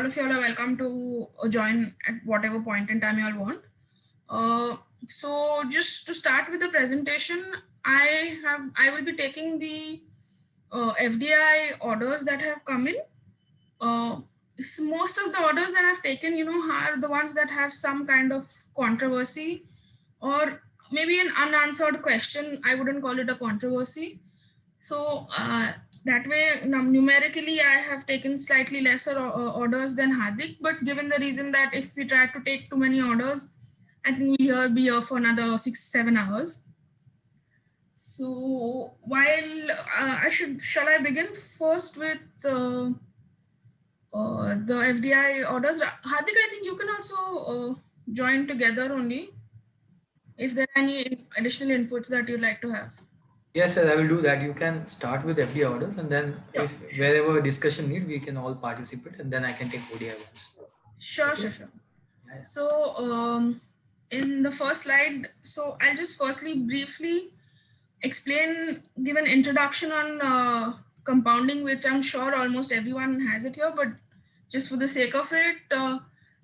all of you are welcome to join at whatever point in time you all want. So just to start with the presentation, I will be taking the FDI orders that have come in. Most of the orders that I've taken, are the ones that have some kind of controversy or maybe an unanswered question. I wouldn't call it a controversy. So that way, numerically, I have taken slightly lesser orders than Hardik, but given the reason that if we try to take too many orders, I think we'll be here for another 6-7 hours. So while shall I begin first with the FDI orders? Hardik, I think you can also join together only if there are any additional inputs that you'd like to have. Yes, sir, I will do that. You can start with FDI orders, and then if wherever discussion need, we can all participate, and then I can take ODI ones. Sure, okay? Sure. Yeah. So in the first slide, so I'll just firstly briefly give an introduction on compounding, which I'm sure almost everyone has it here, but just for the sake of it,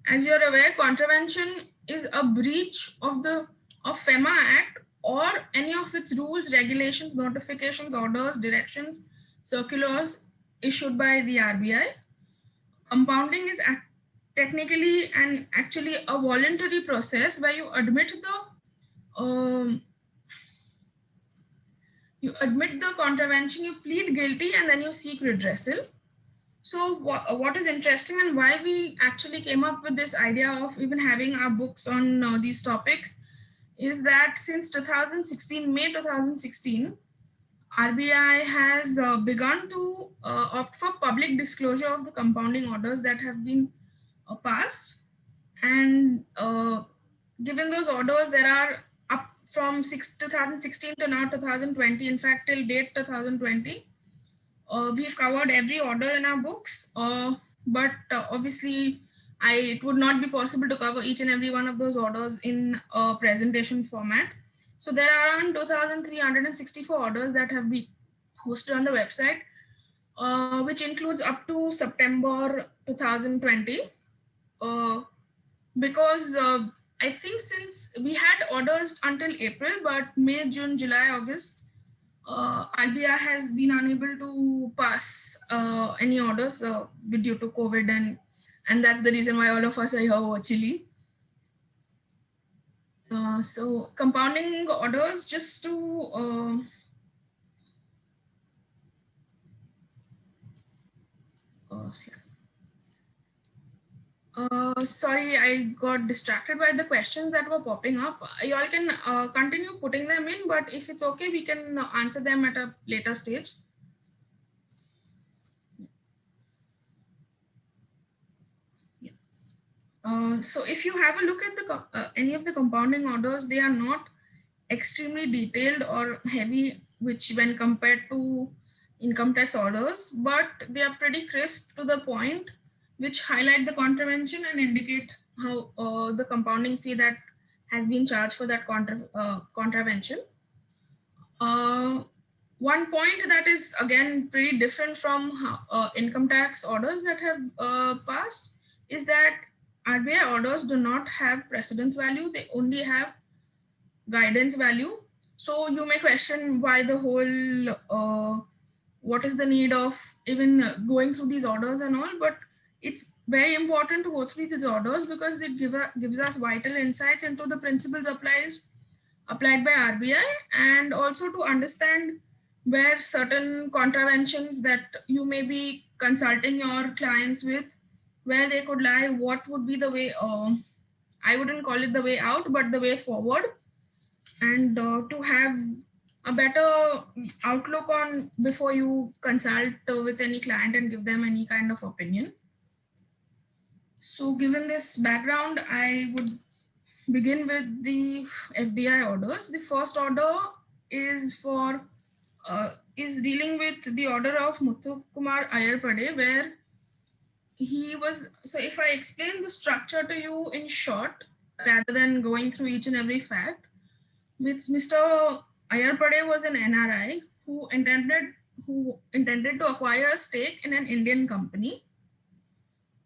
as you're aware, contravention is a breach of FEMA Act or any of its rules, regulations, notifications, orders, directions, circulars issued by the RBI. Compounding is technically and actually a voluntary process where you admit the contravention, you plead guilty, and then you seek redressal. So what is interesting and why we actually came up with this idea of even having our books on these topics is that since 2016, May 2016, RBI has begun to opt for public disclosure of the compounding orders that have been passed. And given those orders, there are up from 2016 to now 2020, in fact, till date 2020, we've covered every order in our books, but obviously it would not be possible to cover each and every one of those orders in a presentation format. So there are around 2,364 orders that have been hosted on the website, which includes up to September 2020. Because I think since we had orders until April, but May, June, July, August, RBI has been unable to pass any orders due to COVID, and that's the reason why all of us are here virtually. So compounding orders, just to sorry, I got distracted by the questions that were popping up. You all can continue putting them in, but if it's okay, we can answer them at a later stage. So if you have a look at any of the compounding orders, they are not extremely detailed or heavy, which when compared to income tax orders, but they are pretty crisp to the point, which highlight the contravention and indicate how the compounding fee that has been charged for that contravention. One point that is again pretty different from income tax orders that have passed is that RBI orders do not have precedence value, they only have guidance value. So you may question why the whole, what is the need of even going through these orders and all, but it's very important to go through these orders because it gives us vital insights into the principles applied by RBI, and also to understand where certain contraventions that you may be consulting your clients with, where they could lie, what would be the way, I wouldn't call it the way out, but the way forward, and to have a better outlook on before you consult with any client and give them any kind of opinion. So given this background, I would begin with the FDI orders. The first order is for is dealing with the order of Muthukumar Ayarpade, where he was, so if I explain the structure to you in short, rather than going through each and every fact, Mr. Ayarpade was an NRI who intended to acquire a stake in an Indian company.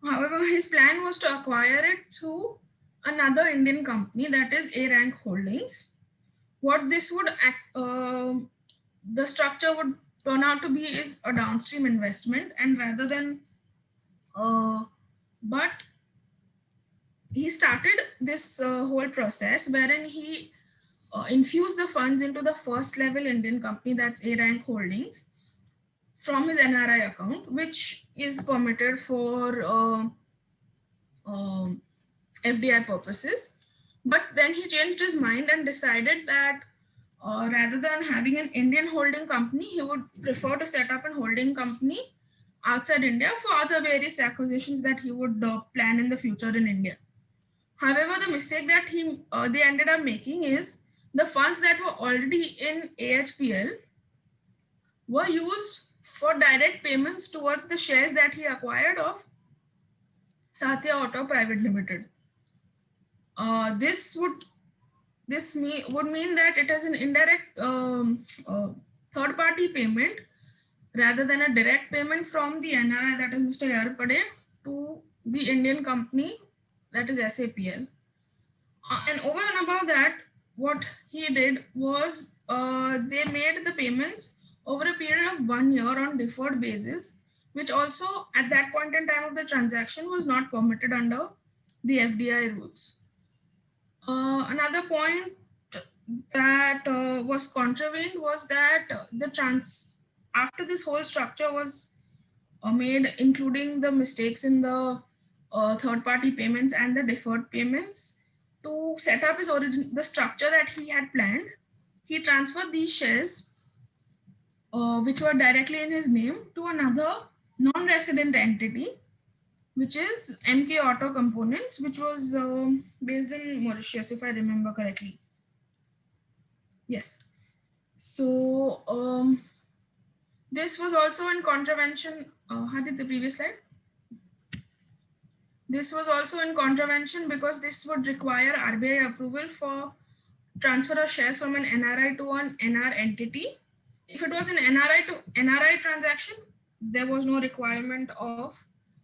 However, his plan was to acquire it through another Indian company, that is A Rank Holdings. What this would the structure would turn out to be is a downstream investment, and rather than but he started this whole process wherein he infused the funds into the first level Indian company, that's A Rank Holdings, from his NRI account, which is permitted for FDI purposes. But then he changed his mind and decided that rather than having an Indian holding company, he would prefer to set up a holding company outside India for other various acquisitions that he would plan in the future in India. However, the mistake that they ended up making is the funds that were already in AHPL were used for direct payments towards the shares that he acquired of Satya Auto Private Limited. This would mean that it is an indirect third party payment rather than a direct payment from the NRI, that is Mr. Yarpade, to the Indian company, that is SAPL. And over and above that, what he did was they made the payments over a period of 1 year on deferred basis, which also at that point in time of the transaction was not permitted under the FDI rules. Another point that was contravened was that after this whole structure was made, including the mistakes in the third-party payments and the deferred payments, to set up the structure that he had planned, he transferred these shares, which were directly in his name, to another non-resident entity, which is MK Auto Components, which was based in Mauritius, if I remember correctly. Yes. So this was also in contravention. Hardik, the previous slide. This was also in contravention because this would require RBI approval for transfer of shares from an NRI to an NR entity. If it was an NRI to NRI transaction, there was no requirement of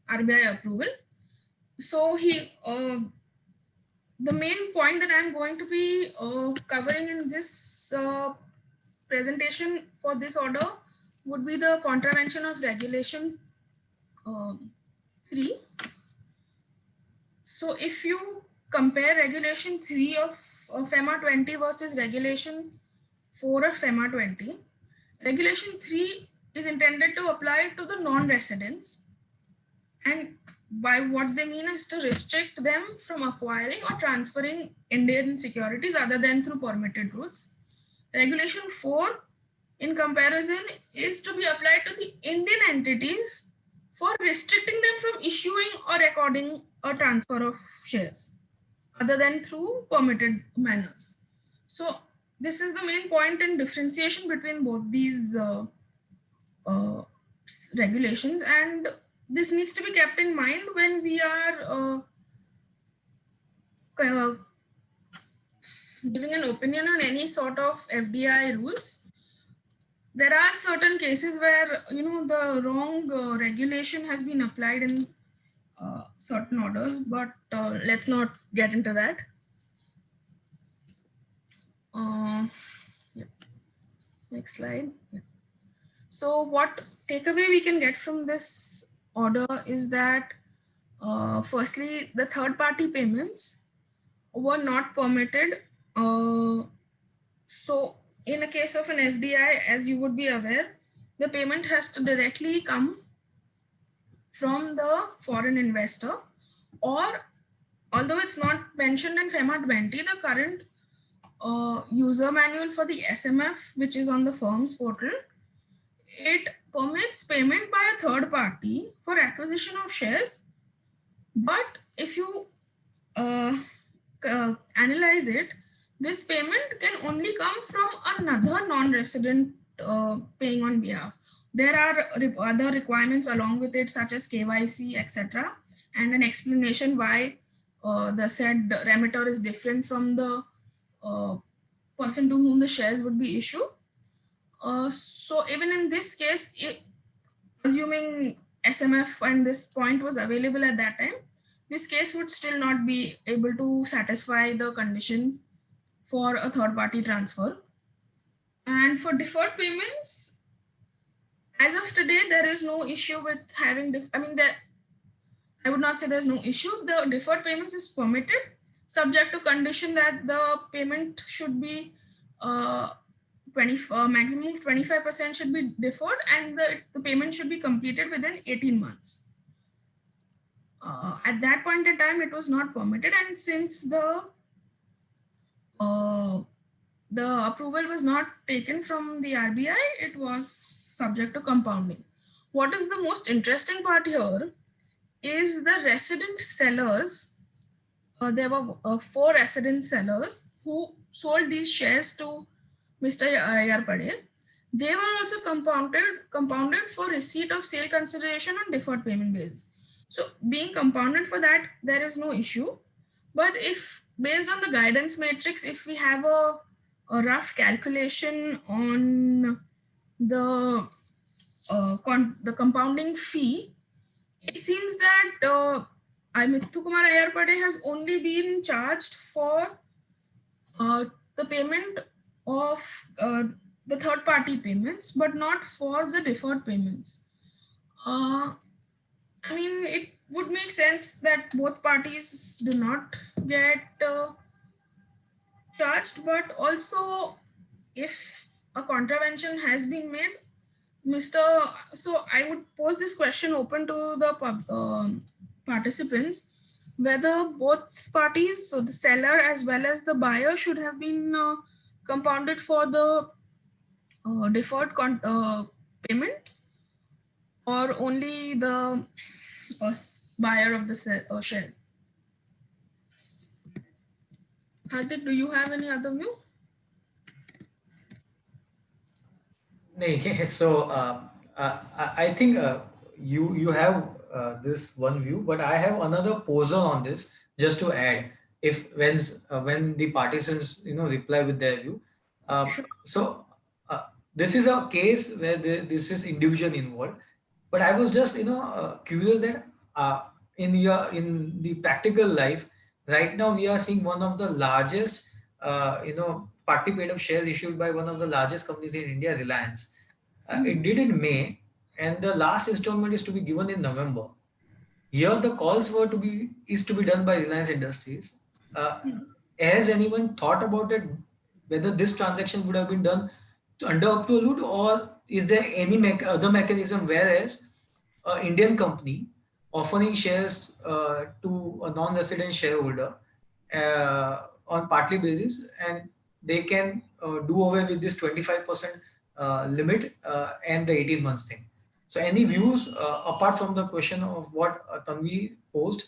RBI approval. So the main point that I'm going to be covering in this presentation for this order would be the contravention of regulation 3. So if you compare regulation 3 of FEMA 20 versus regulation 4 of FEMA 20, regulation 3 is intended to apply to the non-residents, and by what they mean is to restrict them from acquiring or transferring Indian securities other than through permitted routes. Regulation 4 in comparison is to be applied to the Indian entities for restricting them from issuing or recording a transfer of shares other than through permitted manners. So this is the main point in differentiation between both these regulations, and this needs to be kept in mind when we are giving an opinion on any sort of FDI rules. There are certain cases where the wrong regulation has been applied in certain orders, but let's not get into that. Yeah. Next slide. Yeah. So what takeaway we can get from this order is that firstly, the third party payments were not permitted. So in a case of an FDI, as you would be aware, the payment has to directly come from the foreign investor, or although it's not mentioned in FEMA 20, the current user manual for the SMF, which is on the firm's portal, it permits payment by a third party for acquisition of shares. But if you analyze it, this payment can only come from another non-resident paying on behalf. There are other requirements along with it, such as KYC, etc., and an explanation why the said remitter is different from the person to whom the shares would be issued. So even in this case, assuming SMF and this point was available at that time, this case would still not be able to satisfy the conditions for a third party transfer. And for deferred payments, as of today, there is no issue with having, I would not say there's no issue. The deferred payments is permitted, subject to condition that the payment should be uh, maximum 25% should be deferred, and the payment should be completed within 18 months. At that point in time, it was not permitted, and since uh, the approval was not taken from the RBI, it was subject to compounding. What is the most interesting part here is the resident sellers. There were 4 resident sellers who sold these shares to Mr. Yarpade. They were also compounded for receipt of sale consideration on deferred payment basis. So being compounded for that, there is no issue. But if based on the guidance matrix, if we have a rough calculation on the the compounding fee, it seems that Mithukumar Ayarpade has only been charged for the payment of the third party payments, but not for the deferred payments. I mean, it would make sense that both parties do not get charged, but also if a contravention has been made, so I would pose this question open to the participants, whether both parties, so the seller as well as the buyer, should have been compounded for the deferred payments, or only the buyer of the share. Hardik, do you have any other view? So I think you have this one view, but I have another posal on this just to add. If when the participants reply with their view, so this is a case where this is individual involved, but I was just curious that in the practical life right now we are seeing one of the largest party paid up shares issued by one of the largest companies in India, Reliance. It did in May, and the last installment is to be given in November. Here, the calls were to be done by Reliance Industries. Has anyone thought about it? Whether this transaction would have been done under Upload, or is there any other mechanism whereas an Indian company offering shares to a non-resident shareholder on partly basis, and they can do away with this 25% limit and the 18 months thing. So any views apart from the question of what Tanvi posed?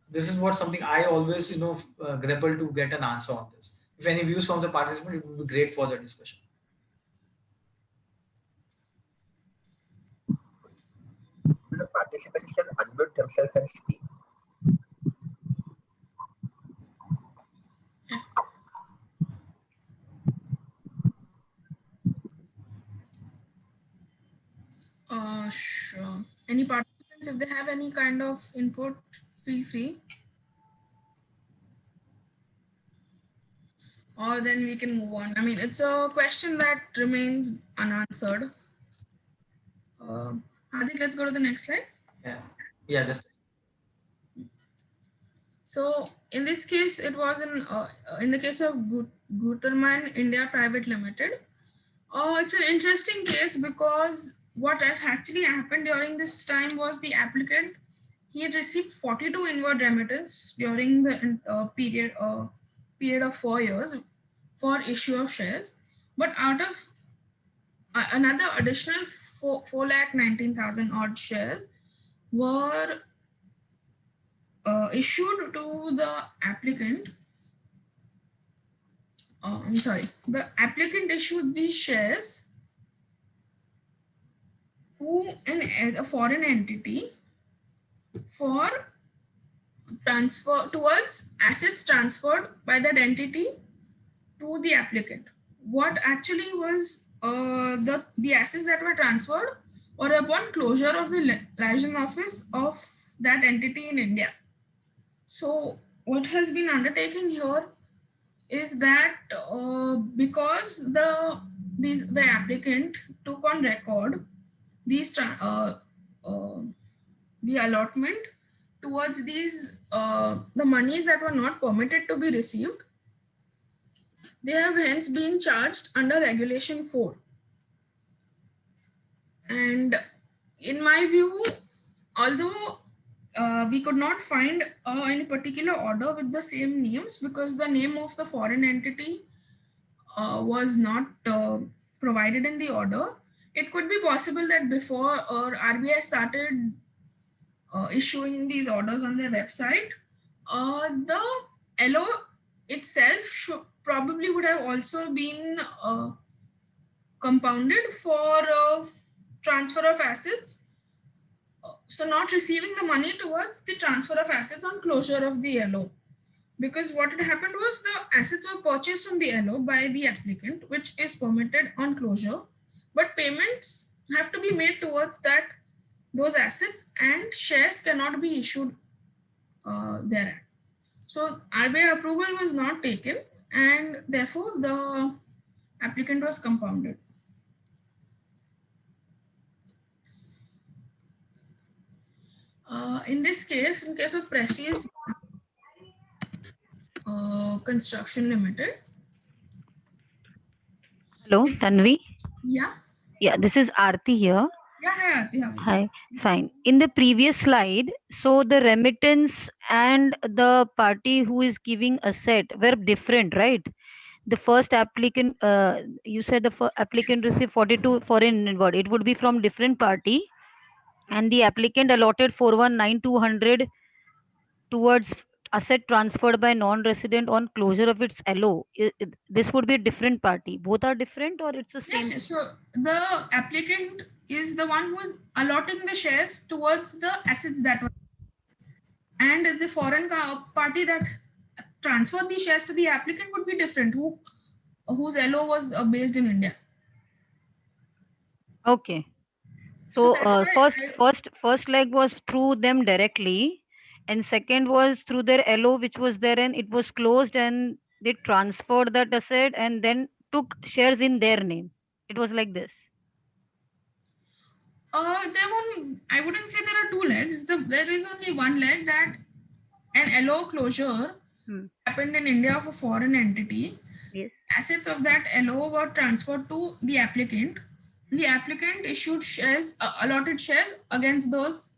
This is what something I always grapple to get an answer on this. If any views from the participant, it would be great for the discussion. The participants can unmute themselves and speak. Sure. Any participants, if they have any kind of input, feel free. Or then we can move on. I mean, it's a question that remains unanswered. Hardik, let's go to the next slide. Yeah, just. So in this case, it was in the case of Guterman India Private Limited. It's an interesting case because what had actually happened during this time was the applicant, he had received 42 inward remittance during the period of 4 years for issue of shares, but out of another additional 4,19,000 odd shares were issued to the applicant. I'm sorry, the applicant issued these shares to a foreign entity for transfer towards assets transferred by that entity to the applicant. What actually was the assets that were transferred or upon closure of the liaison office of that entity in India. So what has been undertaken here is that because the applicant took on record these the allotment towards these the monies that were not permitted to be received, they have hence been charged under Regulation 4. And in my view, although we could not find any particular order with the same names because the name of the foreign entity was not provided in the order, it could be possible that before RBI started issuing these orders on their website, the LO itself probably would have also been compounded for transfer of assets. So not receiving the money towards the transfer of assets on closure of the LO. Because what had happened was the assets were purchased from the LO by the applicant, which is permitted on closure, but payments have to be made towards those assets and shares cannot be issued thereat. So RBI approval was not taken and therefore the applicant was compounded. In this case, in case of Prestige Construction Limited. Hello, Tanvi. Yeah. Yeah, this is Aarti here. Yeah, hi Aarti. How are you? Hi, fine. In the previous slide, so the remittance and the party who is giving asset were different, right? The first applicant, you said the applicant received 42 foreign inward. It would be from different party, and the applicant allotted 419,200 towards asset transferred by non-resident on closure of its LO. This would be a different party. Both are different, or it's the same? Yes, so the applicant is the one who is allotting the shares towards the assets that were, and the foreign party that transferred the shares to the applicant would be different, whose LO was based in India. Okay. So So that's why first leg was through them directly, and second was through their LO, which was there, and it was closed, and they transferred that asset and then took shares in their name. It was like this. I wouldn't say there are two legs. There is only one leg, that an LO closure happened in India of a foreign entity. Yes. Assets of that LO were transferred to the applicant. The applicant issued shares, allotted shares against those,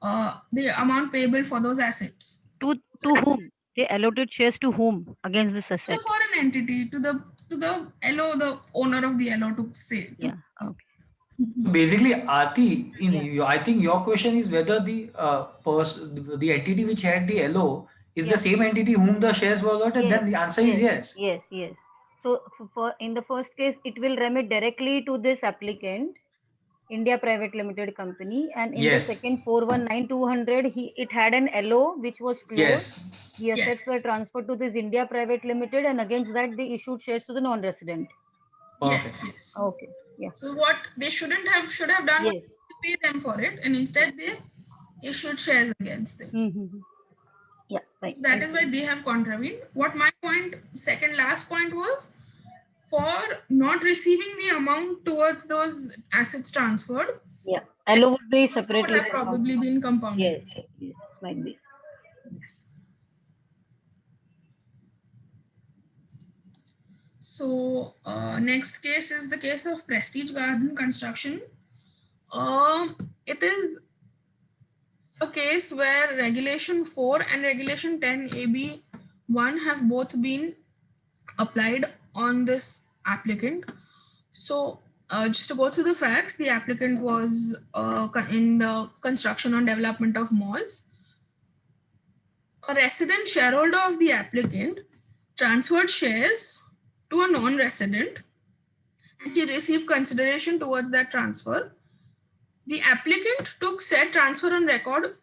the amount payable for those assets. To whom? They allotted shares to whom against this asset? The foreign entity, to the LO, the owner of the LO, to say. Yeah. Okay. Basically, Aarti, I think your question is whether the entity which had the LO is the same entity whom the shares were allotted. Yes, Then the answer is yes. Yes. So in the first case, it will remit directly to this applicant, India Private Limited Company, and in the second 419,200, it had an LO which was closed. Yes. The assets were transferred to this India Private Limited, and against that they issued shares to the non-resident. Yes. Okay. Yeah. So what they should have done was to pay them for it, and instead they issued shares against them. Yeah, right. So that is why they have contravened. What my last point was, for not receiving the amount towards those assets transferred. Yeah, LO would be separately. Would have probably been compounded. Yes, might be. Yes. So next case is the case of Prestige Garden Construction. It is a case where Regulation 4 and Regulation 10 AB1 have both been applied on this applicant. So just to go through the facts, the applicant was in the construction and development of malls. A resident shareholder of the applicant transferred shares to a non-resident and he received consideration towards that transfer. The applicant took said transfer on record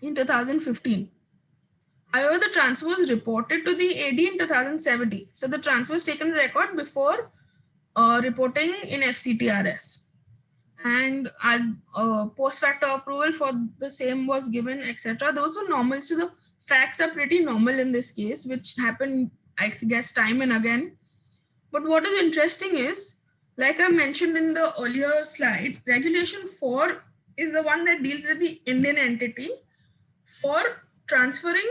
in 2015. However, the transfer was reported to the AD in 2017. So the transfer was taken on record before reporting in FCTRS. And post-factor approval for the same was given, etc. Those were normal. So the facts are pretty normal in this case, which happen, I guess, time and again. But what is interesting is, like I mentioned in the earlier slide, Regulation 4 is the one that deals with the Indian entity for transferring,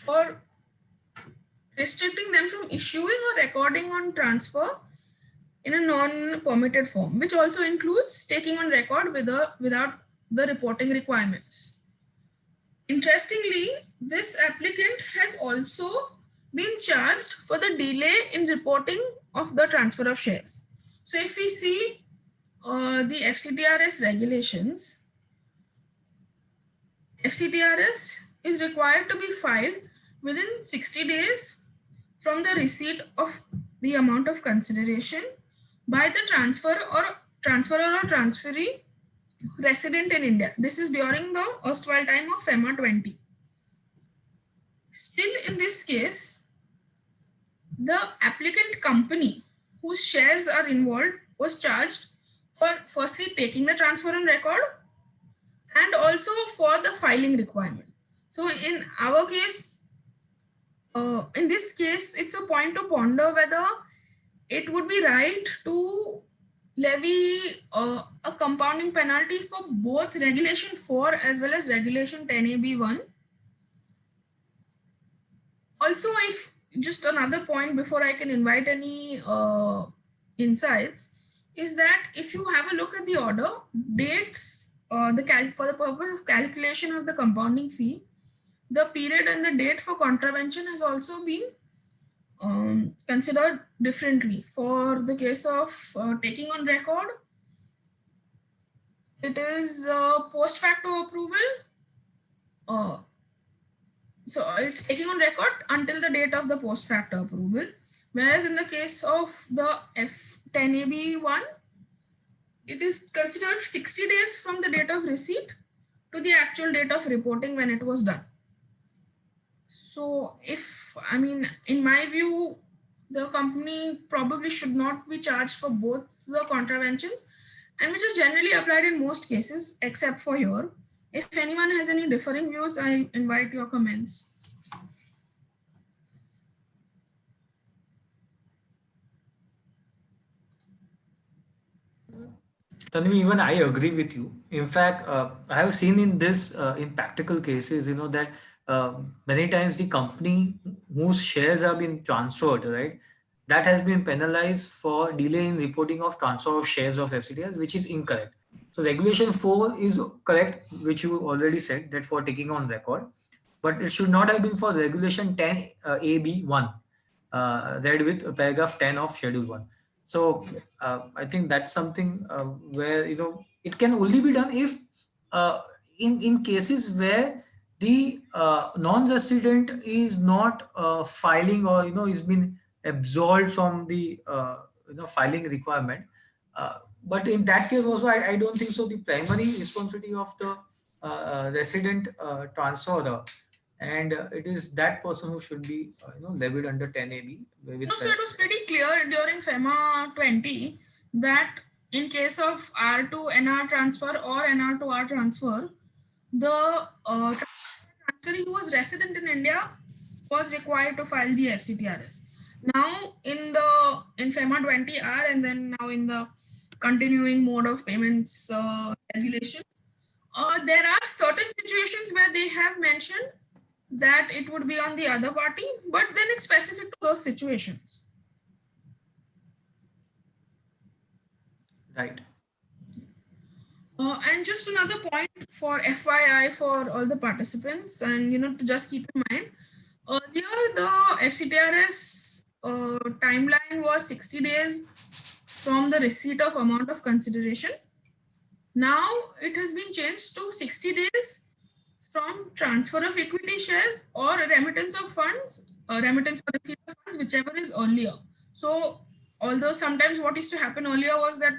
for restricting them from issuing or recording on transfer in a non-permitted form, which also includes taking on record without the reporting requirements. Interestingly, this applicant has also been charged for the delay in reporting of the transfer of shares. So if we see the FCTRS regulations, FCTRS is required to be filed within 60 days from the receipt of the amount of consideration by the transferor or transferee resident in India. This is during the erstwhile time of FEMA 20. Still, in this case, the applicant company whose shares are involved was charged for firstly taking the transfer on record and also for the filing requirement. So in our case, in this case, it's a point to ponder whether it would be right to levy a compounding penalty for both Regulation 4 as well as Regulation 10AB1. Also, if just another point before I can invite any insights, is that if you have a look at the order, dates, for the purpose of calculation of the compounding fee, the period and the date for contravention has also been considered differently. For the case of taking on record, it is post facto approval. So it's taking on record until the date of the post facto approval. Whereas in the case of the F10AB1, it is considered 60 days from the date of receipt to the actual date of reporting when it was done. So in my view, the company probably should not be charged for both the contraventions, and which is generally applied in most cases, except for here. If anyone has any differing views, I invite your comments. Tanvi, even I agree with you. In fact, I have seen in this in practical cases, that many times the company whose shares have been transferred, right, that has been penalized for delay in reporting of transfer of shares of FCTs, which is incorrect. So Regulation 4 is correct, which you already said that for taking on record, but it should not have been for Regulation 10 AB1, read with paragraph 10 of Schedule 1. So I think that's something where it can only be done if in cases where the non-resident is not filing, or is been absolved from the filing requirement. But in that case also, I don't think so. The primary responsibility of the resident transferor, and it is that person who should be levied under 10AB. No, so it was pretty clear during FEMA 20 that in case of R to NR transfer or NR to R transfer, the transferee who was resident in India was required to file the FCTRS. Now in FEMA 20R, and then now in the continuing mode of payments regulation, there are certain situations where they have mentioned that it would be on the other party, but then it's specific to those situations. Right. And just another point for FYI for all the participants, and to just keep in mind, earlier the FCTRS timeline was 60 days from the receipt of amount of consideration. Now it has been changed to 60 days from transfer of equity shares or remittance of funds, remittance or receipt of funds, whichever is earlier. So although sometimes what used to happen earlier was that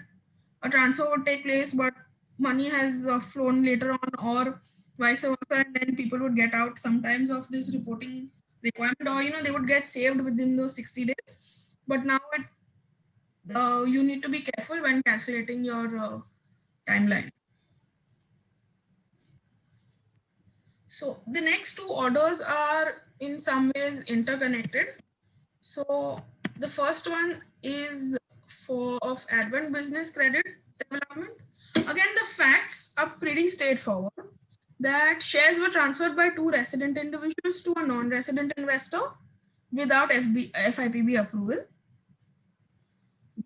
a transfer would take place, but money has flown later on, or vice versa, and then people would get out sometimes of this reporting requirement, or they would get saved within those 60 days. But now you need to be careful when calculating your timeline. So the next two orders are in some ways interconnected. So the first one is for of Advent Business Credit Development. Again, the facts are pretty straightforward. That shares were transferred by two resident individuals to a non-resident investor without FIPB approval.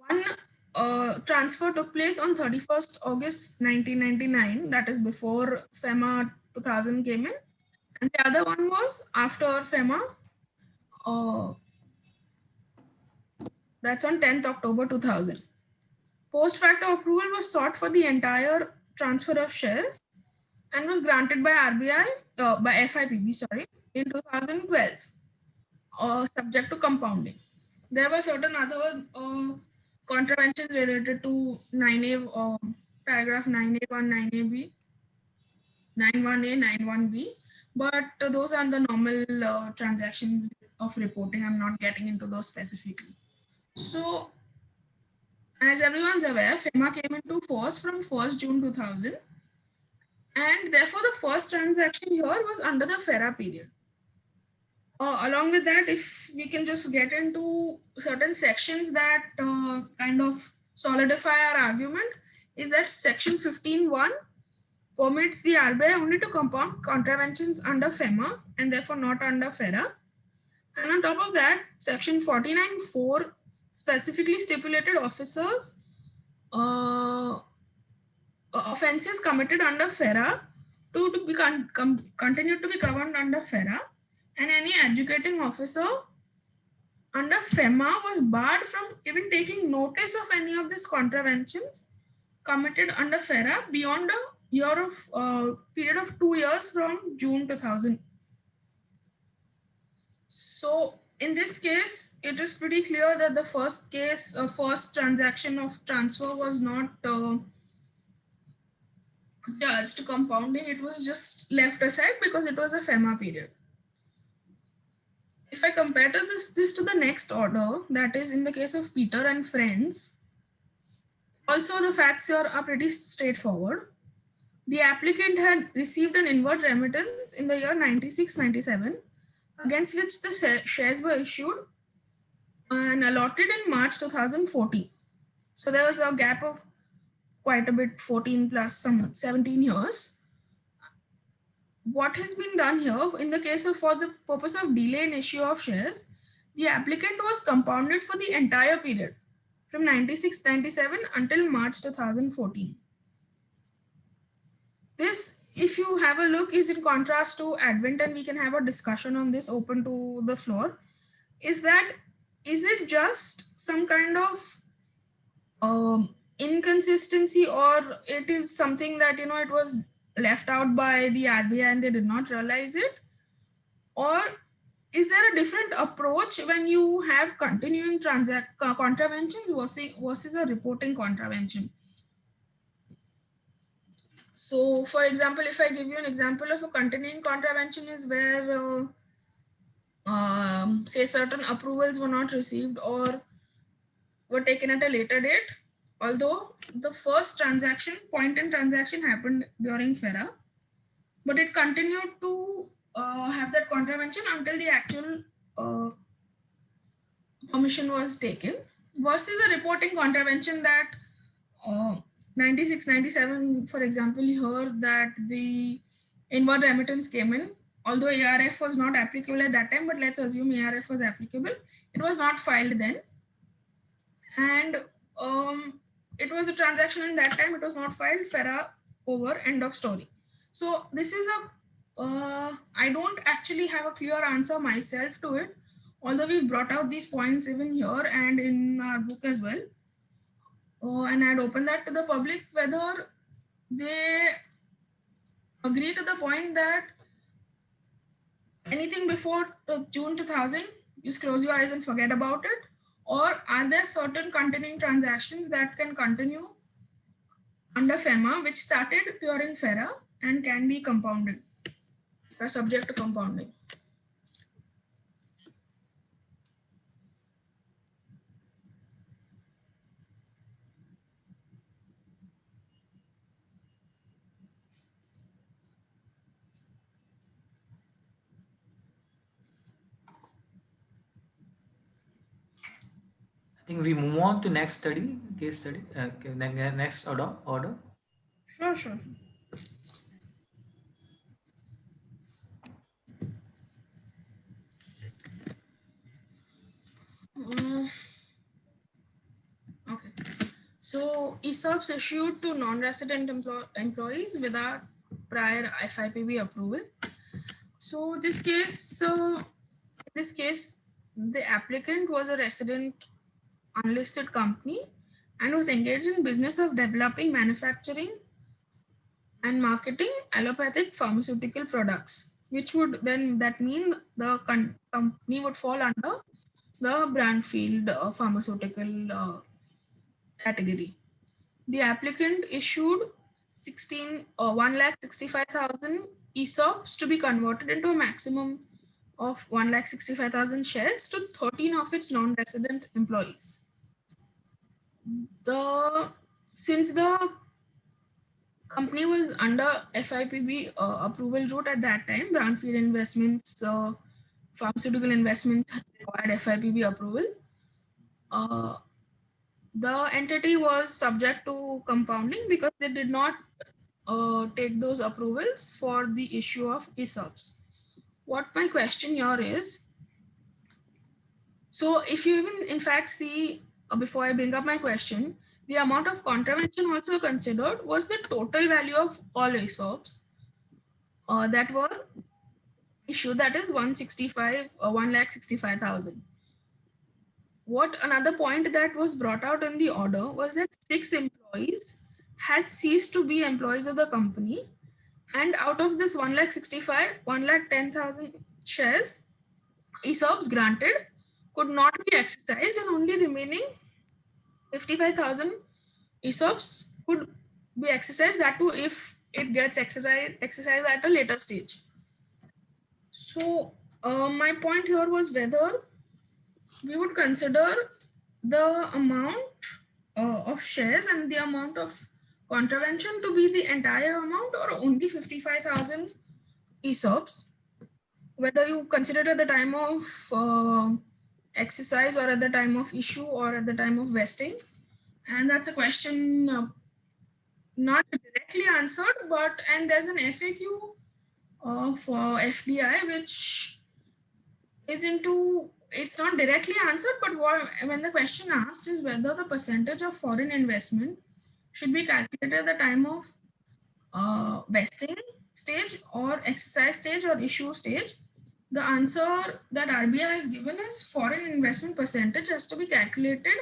One transfer took place on 31st August 1999, that is before FEMA 2000 came in, and the other one was after FEMA, uh, that's on 10th October 2000. Post facto approval was sought for the entire transfer of shares and was granted by by FIPB, sorry, in 2012, subject to compounding. There were certain other contraventions related to 9A, paragraph 9A1, 9AB, 91A, 91B, but those are the normal transactions of reporting. I'm not getting into those specifically. So, as everyone's aware, FEMA came into force from 1st June 2000, and therefore the first transaction here was under the FERA period. Along with that, if we can just get into certain sections that kind of solidify our argument, is that section 15.1 permits the RBI only to compound contraventions under FEMA and therefore not under FERA. And on top of that, section 49.4 specifically stipulated officers offenses committed under FERA to be continue to be governed under FERA, and any educating officer under FEMA was barred from even taking notice of any of these contraventions committed under FERA beyond a year of period of 2 years from June 2000. So in this case, it is pretty clear that the first case, first transaction of transfer was not charged to compounding. It was just left aside because it was a FEMA period. If I compare this to the next order, that is in the case of Peter and Friends, also the facts here are pretty straightforward. The applicant had received an inward remittance in the year 96-97, against which the shares were issued and allotted in March 2014. So there was a gap of quite a bit, 14 plus some 17 years. What has been done here in the case of for the purpose of delay in issue of shares, the applicant was compounded for the entire period from 96-97 until March 2014. This, if you have a look, is in contrast to Advent, and we can have a discussion on this open to the floor. Is it just some kind of inconsistency, or it is something that it was left out by the RBI and they did not realize it? Or is there a different approach when you have continuing contraventions versus a reporting contravention? So, for example, if I give you an example of a continuing contravention is where, say, certain approvals were not received or were taken at a later date, although the first point in transaction happened during FERA, but it continued to have that contravention until the actual permission was taken, versus a reporting contravention that 96-97, for example, here that the inward remittance came in, although ARF was not applicable at that time, but let's assume ARF was applicable. It was not filed then. And it was a transaction in that time, it was not filed, FERA over, end of story. So this is I don't actually have a clear answer myself to it, although we've brought out these points even here and in our book as well. And I'd open that to the public, whether they agree to the point that anything before June 2000, just close your eyes and forget about it, or are there certain continuing transactions that can continue under FEMA, which started during FERA and can be compounded or subject to compounding? think we move on to next study, case study, next order. Sure, sure. Uh, okay. So ESOPs issued to non-resident employees without prior FIPB approval. So in this case, the applicant was a resident unlisted company and was engaged in business of developing, manufacturing, and marketing allopathic pharmaceutical products, which would then that mean the company would fall under the Brandfield pharmaceutical category. The applicant issued 1,65,000 ESOPs to be converted into a maximum of 1,65,000 shares to 13 of its non-resident employees. Since the company was under FIPB approval route at that time, Brownfield Investments, pharmaceutical investments required FIPB approval. The entity was subject to compounding because they did not take those approvals for the issue of ESOPs. What my question here is, so if you even in fact see, before I bring up my question, the amount of contravention also considered was the total value of all ESOPs that were issued, that is 1,65,000. What another point that was brought out in the order was that 6 employees had ceased to be employees of the company, and out of this 1,10,000 shares ESOPs granted could not be exercised, and only remaining 55,000 ESOPs could be exercised, that too if it gets exercised at a later stage. So my point here was whether we would consider the amount of shares and the amount of contravention to be the entire amount, or only 55,000 ESOPs, whether you consider it at the time of exercise or at the time of issue or at the time of vesting. And that's a question not directly answered, and there's an FAQ for FDI which is into, it's not directly answered, but when the question asked is whether the percentage of foreign investment should be calculated at the time of vesting stage or exercise stage or issue stage. The answer that RBI has given is foreign investment percentage has to be calculated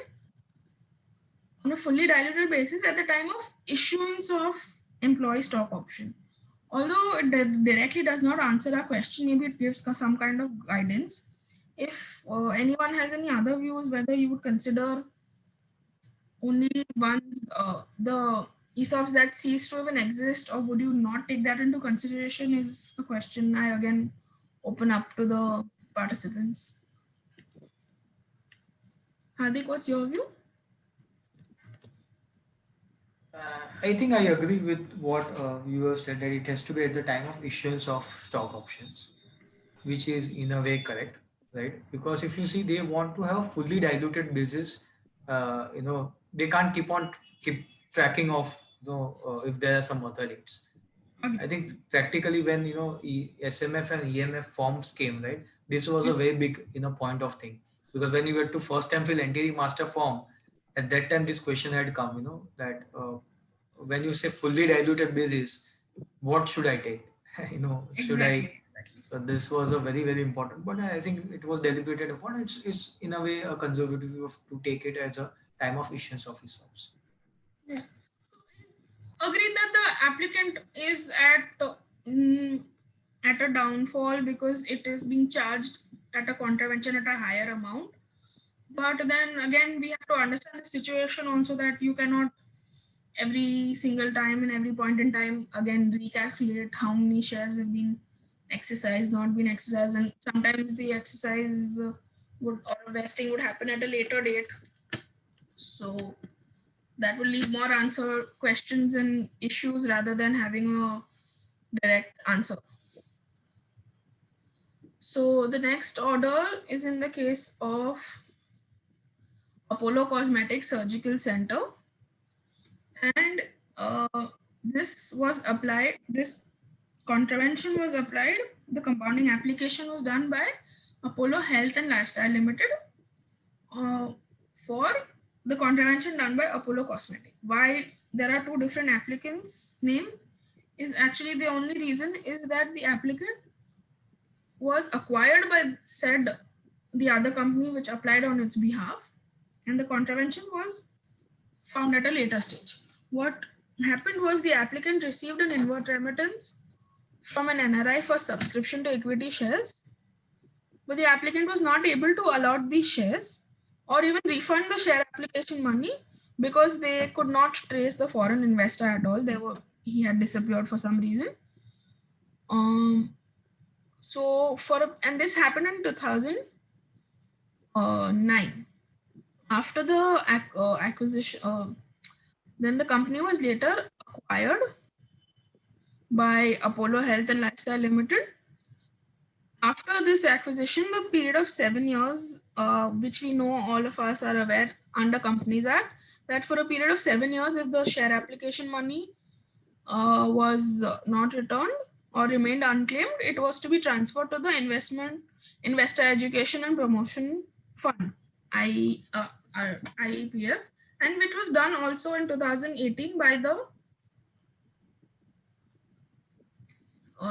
on a fully diluted basis at the time of issuance of employee stock option. Although it directly does not answer our question, maybe it gives some kind of guidance. If anyone has any other views, whether you would consider only ones, the ESOPs that cease to even exist, or would you not take that into consideration, is the question I again open up to the participants. Hardik, what's your view? I think I agree with what you have said, that it has to be at the time of issuance of stock options, which is in a way correct, right? Because if you see, they want to have fully diluted basis. They can't keep tracking of if there are some other dates. Okay. I think practically when SMF and EMF forms came, right, this was a very big point of thing, because when you get to first time fill entity master form, at that time this question had come, that when you say fully diluted basis, what should I take? Should I? Exactly. So this was a very, very important, but I think it was deliberated upon. It's in a way a conservative view to take it as a time of issuance of ESOPs. Yeah. Agreed that the applicant is at a downfall because it is being charged at a contravention at a higher amount. But then again, we have to understand the situation also, that you cannot every single time and every point in time again recalculate how many shares have been exercised, not been exercised, and sometimes the exercise would, or vesting would happen at a later date. So that will leave more answer questions and issues rather than having a direct answer. So the next order is in the case of Apollo Cosmetics Surgical Center, and this was applied. This contravention was applied. The compounding application was done by Apollo Health and Lifestyle Limited for the contravention done by Apollo Cosmetic. Why there are two different applicants named is actually the only reason is that the applicant was acquired by said the other company which applied on its behalf, and the contravention was found at a later stage. What happened was the applicant received an inward remittance from an NRI for subscription to equity shares, but the applicant was not able to allot these shares or even refund the share application money because they could not trace the foreign investor at all. He had disappeared for some reason. And this happened in 2009. After the acquisition, then the company was later acquired by Apollo Health and Lifestyle Limited. After this acquisition, the period of 7 years, which we know all of us are aware under Companies Act, that for a period of 7 years, if the share application money was not returned or remained unclaimed, it was to be transferred to the Investor Education and Promotion Fund, IEPF, and which was done also in 2018 by the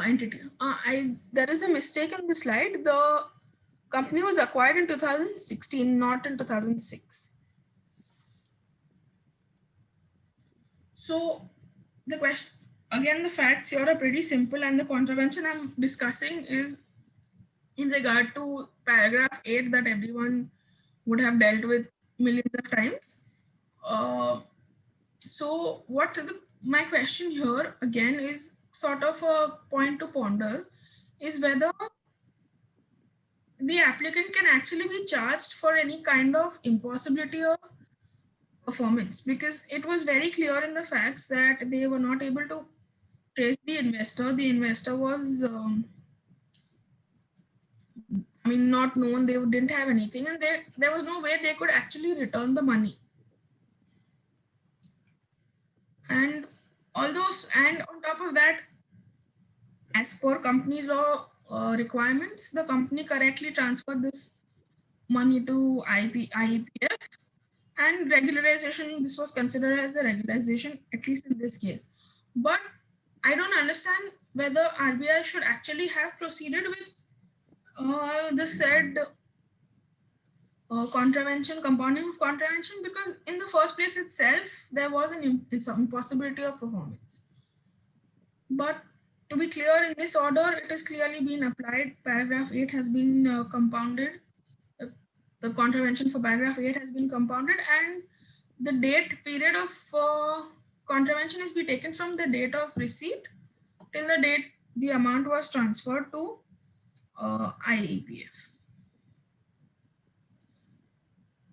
entity. There is a mistake in the slide. The company was acquired in 2016, not in 2006. So the question, again, the facts here are pretty simple, and the contravention I'm discussing is in regard to paragraph 8 that everyone would have dealt with millions of times. So my question here again is sort of a point to ponder is whether the applicant can actually be charged for any kind of impossibility of performance, because it was very clear in the facts that they were not able to trace the investor. The investor was, not known. They didn't have anything, and there was no way they could actually return the money. And and on top of that, as per company's law requirements, the company correctly transferred this money to IEPF, and regularization, this was considered as a regularization, at least in this case. But I don't understand whether RBI should actually have proceeded with the said compounding of contravention, because in the first place itself, there was an impossibility of performance. But to be clear, in this order, it has clearly been applied. Paragraph 8 has been compounded. The contravention for paragraph 8 has been compounded, and the date period of contravention is be taken from the date of receipt till the date the amount was transferred to IEPF.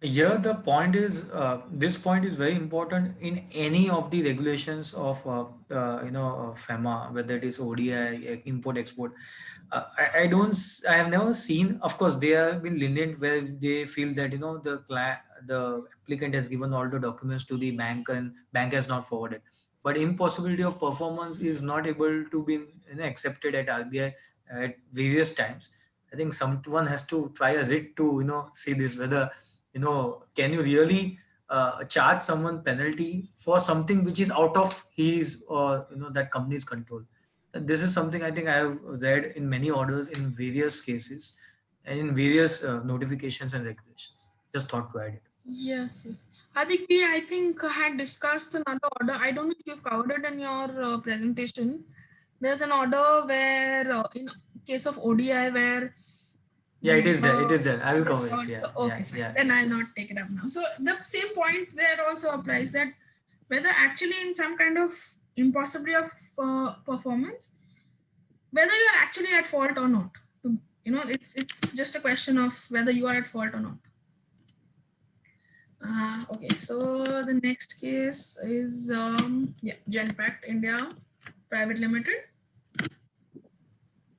Here the point is, this point is very important in any of the regulations of FEMA, whether it is ODI, import export. I don't, I have never seen, of course they have been lenient where they feel that the applicant has given all the documents to the bank and bank has not forwarded, but impossibility of performance is not able to be accepted at RBI at various times. I think someone has to try a writ to see this, whether can you really charge someone penalty for something which is out of his or that company's control. This is something I think I have read in many orders in various cases and in various notifications and regulations. Just thought to add it. Yes. Hardik, we I think had discussed another order. I don't know if you've covered it in your presentation. There's an order where in case of ODI where yeah, it is there. It is there. I will it is cover covered. it. Yeah, So, okay, fine. Then I'll not take it up now. So the same point there also applies, that whether actually in some kind of impossibility of performance, whether you are actually at fault or not. It's just a question of whether you are at fault or not. Okay, so the next case is Genpact India Private Limited.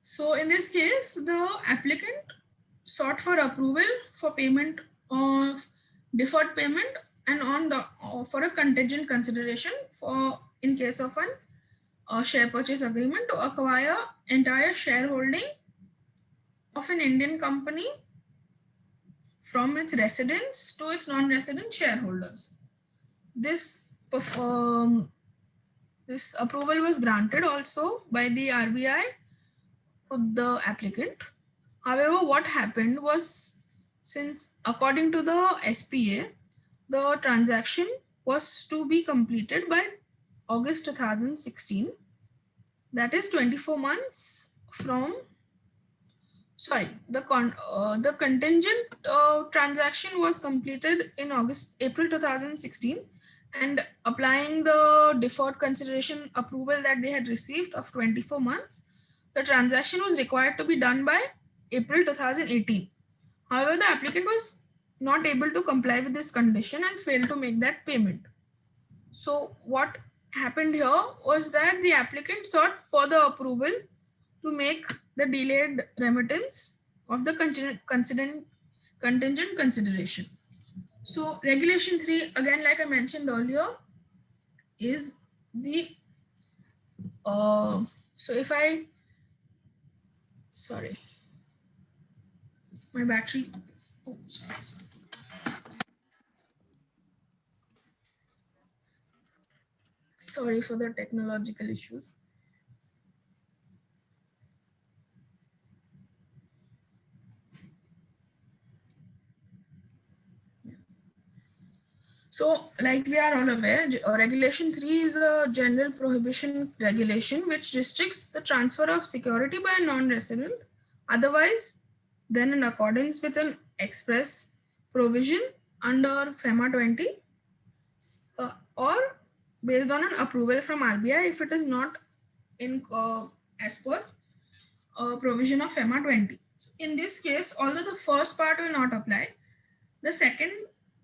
So in this case, the applicant sought for approval for payment of deferred payment, and on the for a contingent consideration for in case of a share purchase agreement to acquire entire shareholding of an Indian company from its residents to its non-resident shareholders. This this approval was granted also by the RBI to the applicant. However, what happened was, since according to the SPA, the transaction was to be completed by August 2016, that is 24 months from, sorry, the contingent transaction was completed in April 2016, and applying the deferred consideration approval that they had received of 24 months, the transaction was required to be done by April 2018. However, the applicant was not able to comply with this condition and failed to make that payment. So what happened here was that the applicant sought further approval to make the delayed remittance of the contingent consideration. So regulation 3, again, like I mentioned earlier, is the so if I, sorry, my battery is, oh, sorry. Sorry for the technological issues. So, like we are all aware, Regulation 3 is a general prohibition regulation which restricts the transfer of security by a non-resident, otherwise than in accordance with an express provision under FEMA 20 or based on an approval from RBI if it is not in as per provision of FEMA 20. So in this case, although the first part will not apply, the second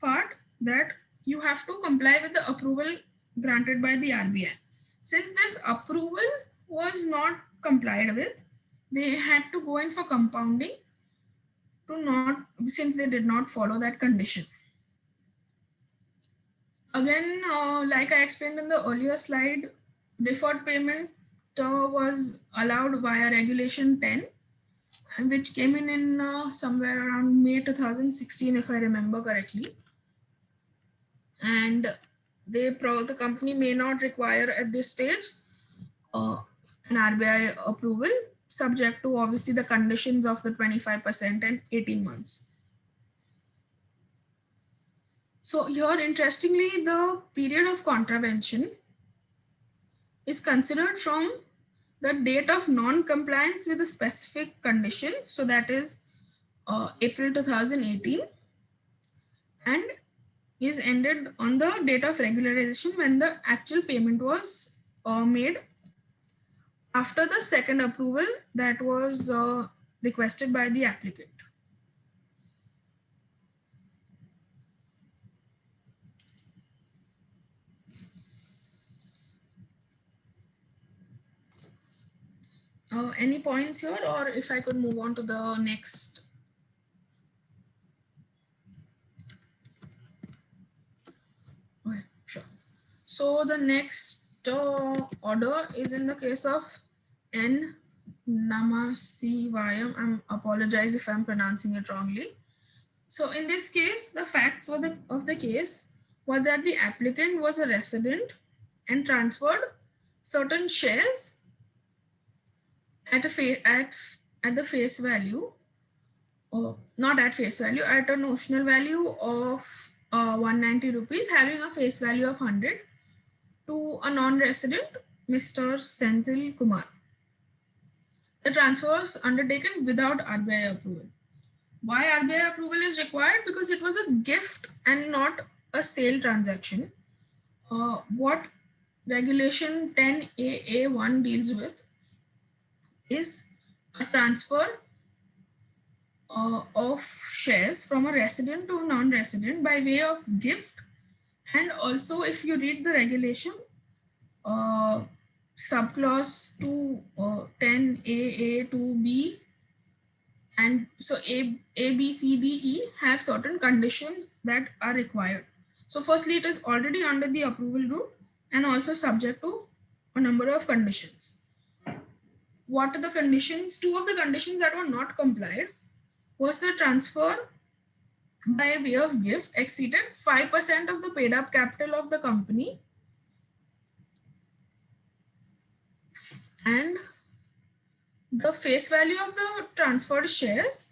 part, that you have to comply with the approval granted by the RBI. Since this approval was not complied with, they had to go in for compounding to not, since they did not follow that condition. Again, like I explained in the earlier slide, deferred payment was allowed via regulation 10, which came in somewhere around May 2016, if I remember correctly. And the company may not require at this stage an RBI approval, subject to obviously the conditions of the 25% and 18 months. So here, interestingly, the period of contravention is considered from the date of non-compliance with a specific condition. So that is April 2018, and is ended on the date of regularization when the actual payment was made after the second approval that was requested by the applicant. Any points here, or if I could move on to the next. Okay, sure. So the next order is in the case of N. Namasivayam. I apologize if I'm pronouncing it wrongly. So in this case, the facts of the case were that the applicant was a resident and transferred certain shares at the face value, or not at face value, at a notional value of 190 rupees, having a face value of 100, to a non-resident, Mr. Senthil Kumar. The transfer was undertaken without RBI approval. Why RBI approval is required? Because it was a gift and not a sale transaction. What regulation 10AA1 deals with is a transfer of shares from a resident to a non-resident by way of gift. And also, if you read the regulation, subclause 2 10AA 2B and So A, B, C, D, E have certain conditions that are required. So firstly, it is already under the approval route and also subject to a number of conditions. What are the conditions? Two of the conditions that were not complied was the transfer by way of gift exceeded 5% of the paid up capital of the company, and the face value of the transferred shares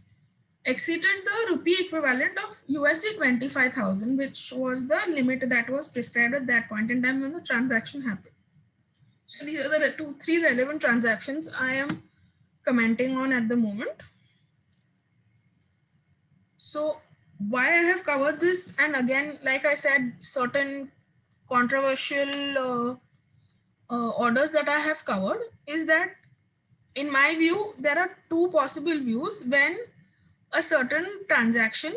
exceeded the rupee equivalent of USD 25,000, which was the limit that was prescribed at that point in time when the transaction happened. So these are the three relevant transactions I am commenting on at the moment. So why I have covered this, and again, like I said, certain controversial orders that I have covered, is that in my view, there are two possible views when a certain transaction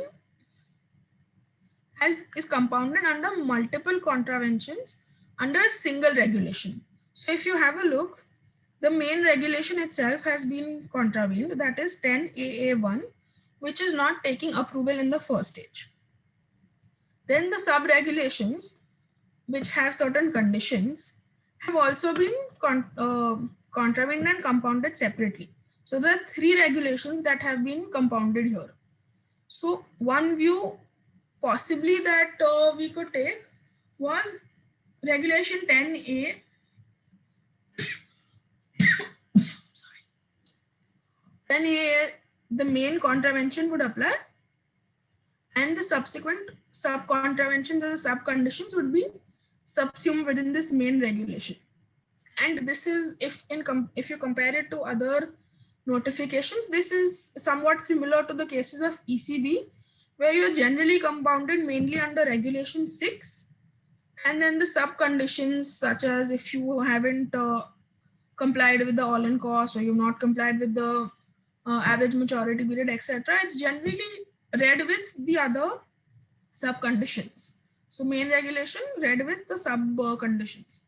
is compounded under multiple contraventions under a single regulation. So if you have a look, the main regulation itself has been contravened, that is 10AA1, which is not taking approval in the first stage. Then the sub-regulations, which have certain conditions, have also been contravened and compounded separately. So there are three regulations that have been compounded here. So one view possibly that we could take was regulation 10A. Sorry. 10A, the main contravention would apply, and the subsequent sub-contraventions or sub-conditions would be subsumed within this main regulation. And this is, if you compare it to other notifications, this is somewhat similar to the cases of ECB, where you're generally compounded mainly under regulation 6, and then the sub conditions, such as if you haven't complied with the all-in cost, or you've not complied with the average maturity period, etc., it's generally read with the other sub conditions. So main regulation read with the sub conditions.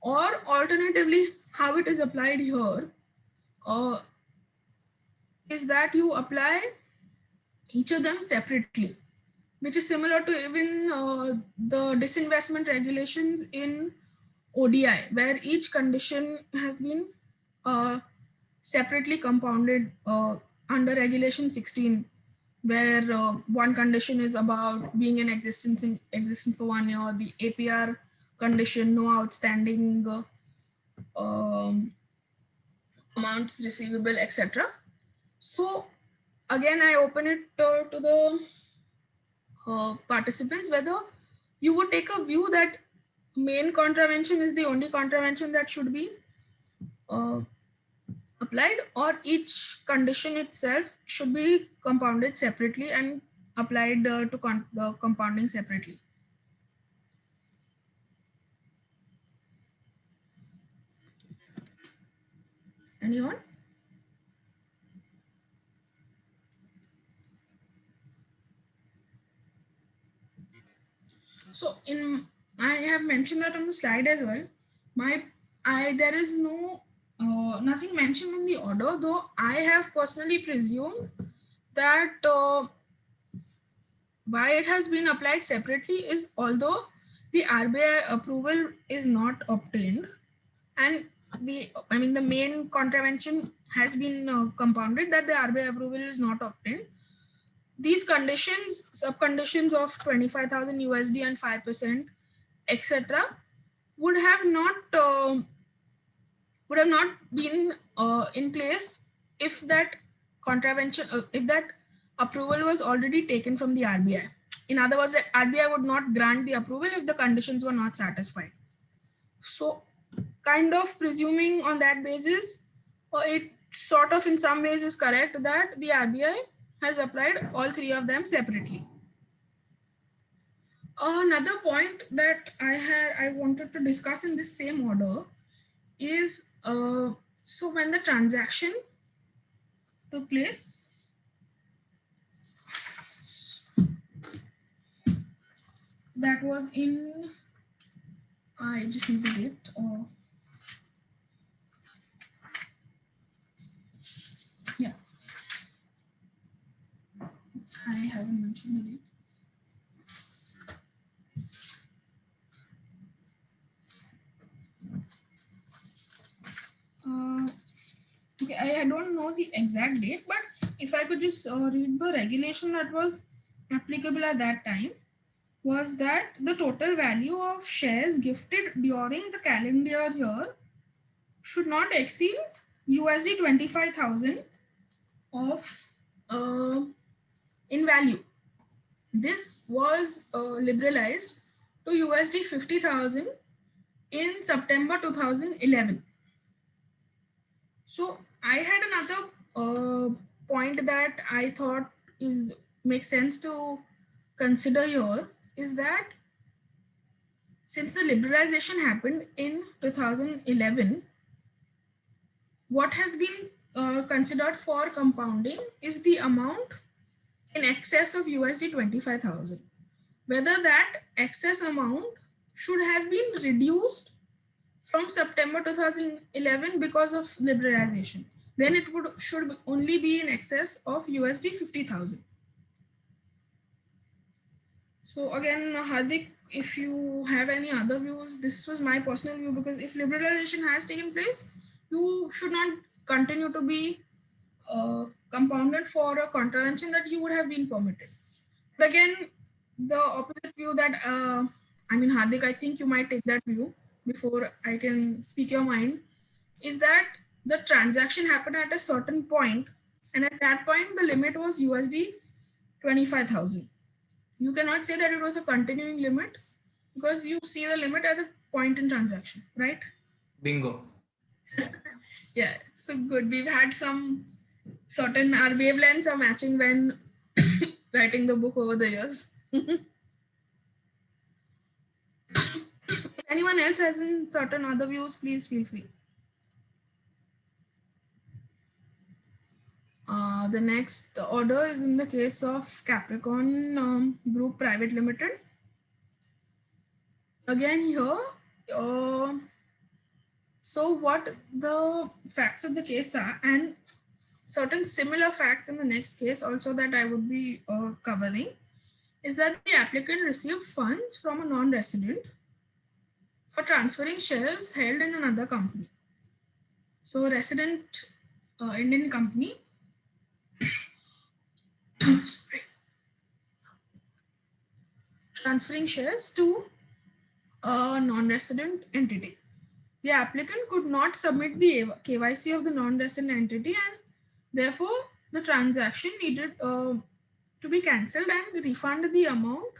Or alternatively, how it is applied here is that you apply each of them separately, which is similar to even the disinvestment regulations in ODI, where each condition has been separately compounded under regulation 16, where one condition is about being in existence for 1 year, the APR condition, no outstanding amounts receivable, etc. So again, I open it to the participants whether you would take a view that main contravention is the only contravention that should be applied, or each condition itself should be compounded separately and applied to compounding separately. Anyone? So I have mentioned that on the slide as well. There is nothing mentioned in the order, though I have personally presumed that why it has been applied separately is, although the RBI approval is not obtained, and the main contravention has been compounded, that the RBI approval is not obtained, these conditions, sub-conditions of 25,000 USD and 5%, etc., would have not been in place if that contravention, if that approval was already taken from the RBI. In other words, the RBI would not grant the approval if the conditions were not satisfied. So, kind of presuming on that basis, it sort of in some ways is correct that the RBI has applied all three of them separately. Another point that I wanted to discuss in this same order is so when the transaction took place, that was in, I just need the date. Yeah. I haven't mentioned the date. Okay, I don't know the exact date, but if I could just read the regulation that was applicable at that time, was that the total value of shares gifted during the calendar year should not exceed USD 25,000 of in value. This was liberalized to USD 50,000 in September 2011. So I had another point that I thought makes sense to consider here, is that since the liberalization happened in 2011, what has been considered for compounding is the amount in excess of USD 25,000. Whether that excess amount should have been reduced from September 2011 because of liberalization, then it should only be in excess of USD 50,000. So again, Hardik, if you have any other views, this was my personal view, because if liberalization has taken place, you should not continue to be compounded for a contravention that you would have been permitted. But again, the opposite view that, Hardik, I think you might take that view before I can speak your mind, is that the transaction happened at a certain point, and at that point, the limit was USD 25,000. You cannot say that it was a continuing limit, because you see the limit at the point in transaction, right? Bingo. Yeah, so good. We've had some certain, our wavelengths are matching when writing the book over the years. If anyone else has certain other views, please feel free. The next order is in the case of Capricorn Group Private Limited. Again here, so what the facts of the case are, and certain similar facts in the next case also that I would be covering, is that the applicant received funds from a non-resident for transferring shares held in another company. So resident Indian company transferring shares to a non-resident entity. The applicant could not submit the KYC of the non-resident entity, and therefore the transaction needed to be cancelled and refund the amount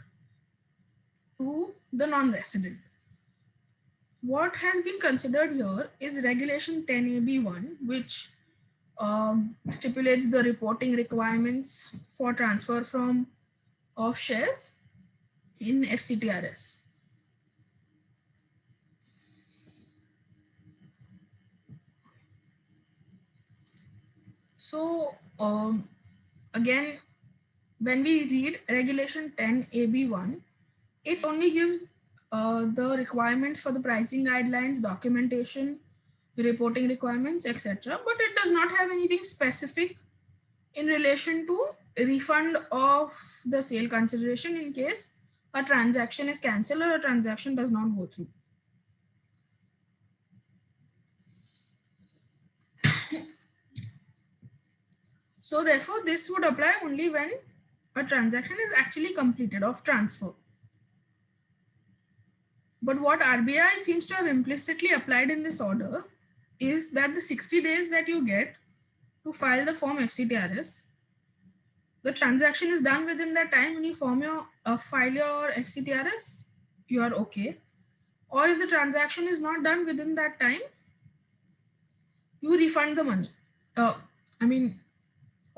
to the non-resident. What has been considered here is Regulation 10AB1, which stipulates the reporting requirements for transfer of shares in FCTRS. So again, when we read Regulation 10AB1, it only gives the requirements for the pricing guidelines, documentation, reporting requirements, etc. But it does not have anything specific in relation to refund of the sale consideration in case a transaction is cancelled or a transaction does not go through. So therefore, this would apply only when a transaction is actually completed of transfer. But what RBI seems to have implicitly applied in this order is that the 60 days that you get to file the form FCTRS, the transaction is done within that time. When you file your FCTRS, you are okay. Or if the transaction is not done within that time, you refund the money.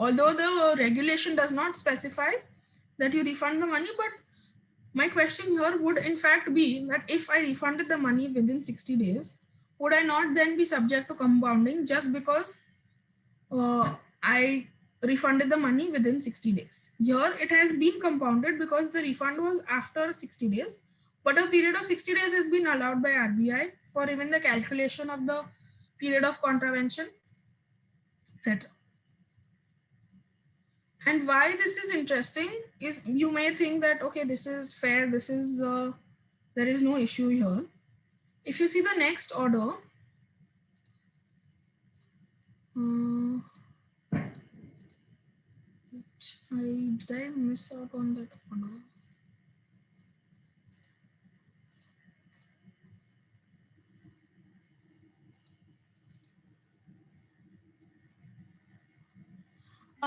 Although the regulation does not specify that you refund the money, but my question here would in fact be that if I refunded the money within 60 days, would I not then be subject to compounding just because I refunded the money within 60 days? Here it has been compounded because the refund was after 60 days, but a period of 60 days has been allowed by RBI for even the calculation of the period of contravention, etc. And why this is interesting is you may think that, okay, this is fair, this is, there is no issue here. If you see the next order, did I miss out on that order?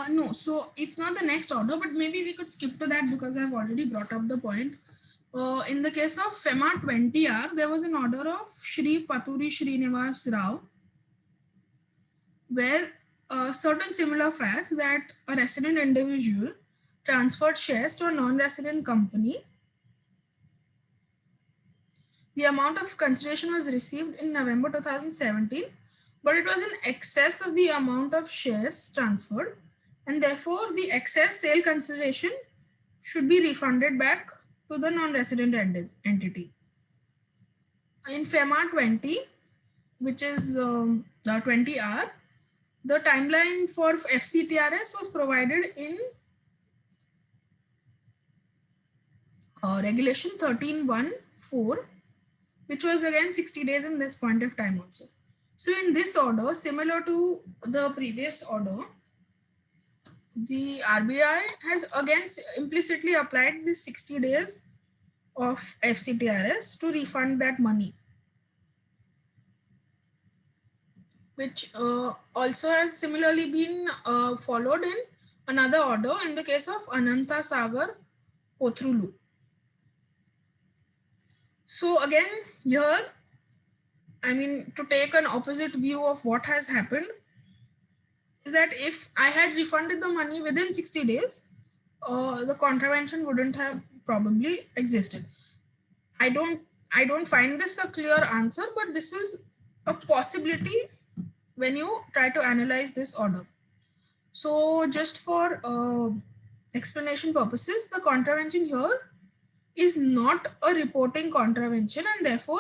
No, so it's not the next order, but maybe we could skip to that because I've already brought up the point. In the case of FEMA 20R, there was an order of Shri Paturi Srinivas Rao, where certain similar facts that a resident individual transferred shares to a non-resident company. The amount of consideration was received in November 2017, but it was in excess of the amount of shares transferred, and therefore the excess sale consideration should be refunded back to the non-resident entity. In FEMA 20, which is the 20R, the timeline for FCTRS was provided in Regulation 13.1.4, which was again 60 days in this point of time also. So in this order, similar to the previous order, the RBI has again implicitly applied the 60 days of FCTRS to refund that money, which also has similarly been followed in another order in the case of Ananta Sagar Pothrulu. So again, here, I mean, to take an opposite view of what has happened is that if I had refunded the money within 60 days, the contravention wouldn't have probably existed. I don't find this a clear answer, but this is a possibility when you try to analyze this order. So just for explanation purposes, the contravention here is not a reporting contravention, and therefore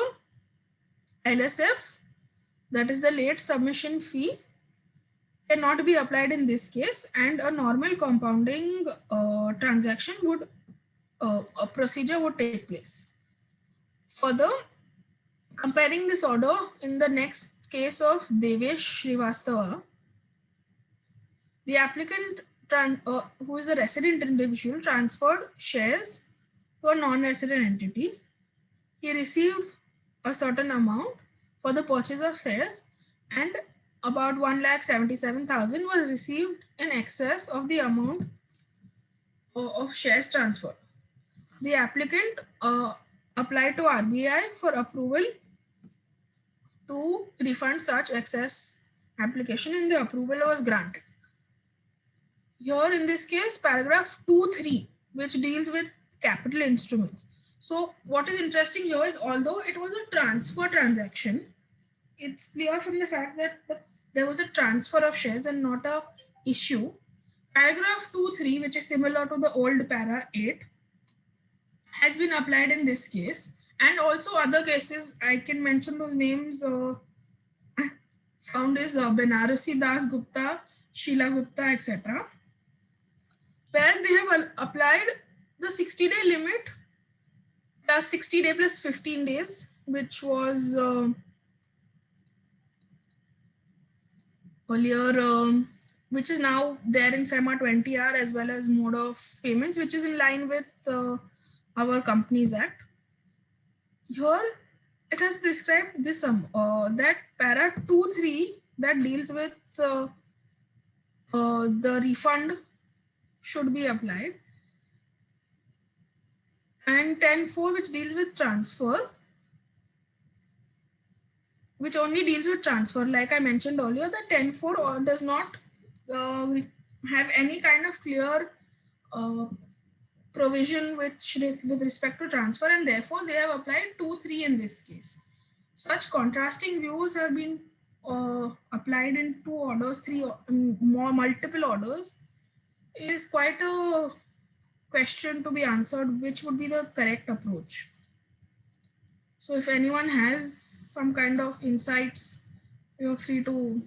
LSF, that is the late submission fee, cannot be applied in this case, and a normal compounding transaction would, a procedure would take place. Further, comparing this order in the next case of Devesh Srivastava, the applicant who is a resident individual transferred shares to a non-resident entity. He received a certain amount for the purchase of shares, and about 1,77,000 was received in excess of the amount of shares transferred. The applicant applied to RBI for approval to refund such excess application, and the approval was granted. Here in this case, paragraph 2.3, which deals with capital instruments. So what is interesting here is, although it was a transfer transaction, it's clear from the fact that there was a transfer of shares and not a issue. Paragraph 2.3, which is similar to the old para 8, has been applied in this case, and also other cases. I can mention those names found is Benarasi Das Gupta, Sheila Gupta, etc., where they have applied the 60-day limit plus 60 day plus 15 days, which was earlier, which is now there in FEMA 20R, as well as mode of payments, which is in line with our Companies Act. Here it has prescribed this that para 2.3 that deals with the refund should be applied, and 10.4, which deals with transfer, which only deals with transfer. Like I mentioned earlier, the 10.4 does not have any kind of clear provision which with respect to transfer, and therefore they have applied 2.3 in this case. Such contrasting views have been applied in two orders, more multiple orders. It is quite a question to be answered, which would be the correct approach. So if anyone has some kind of insights, you're free to.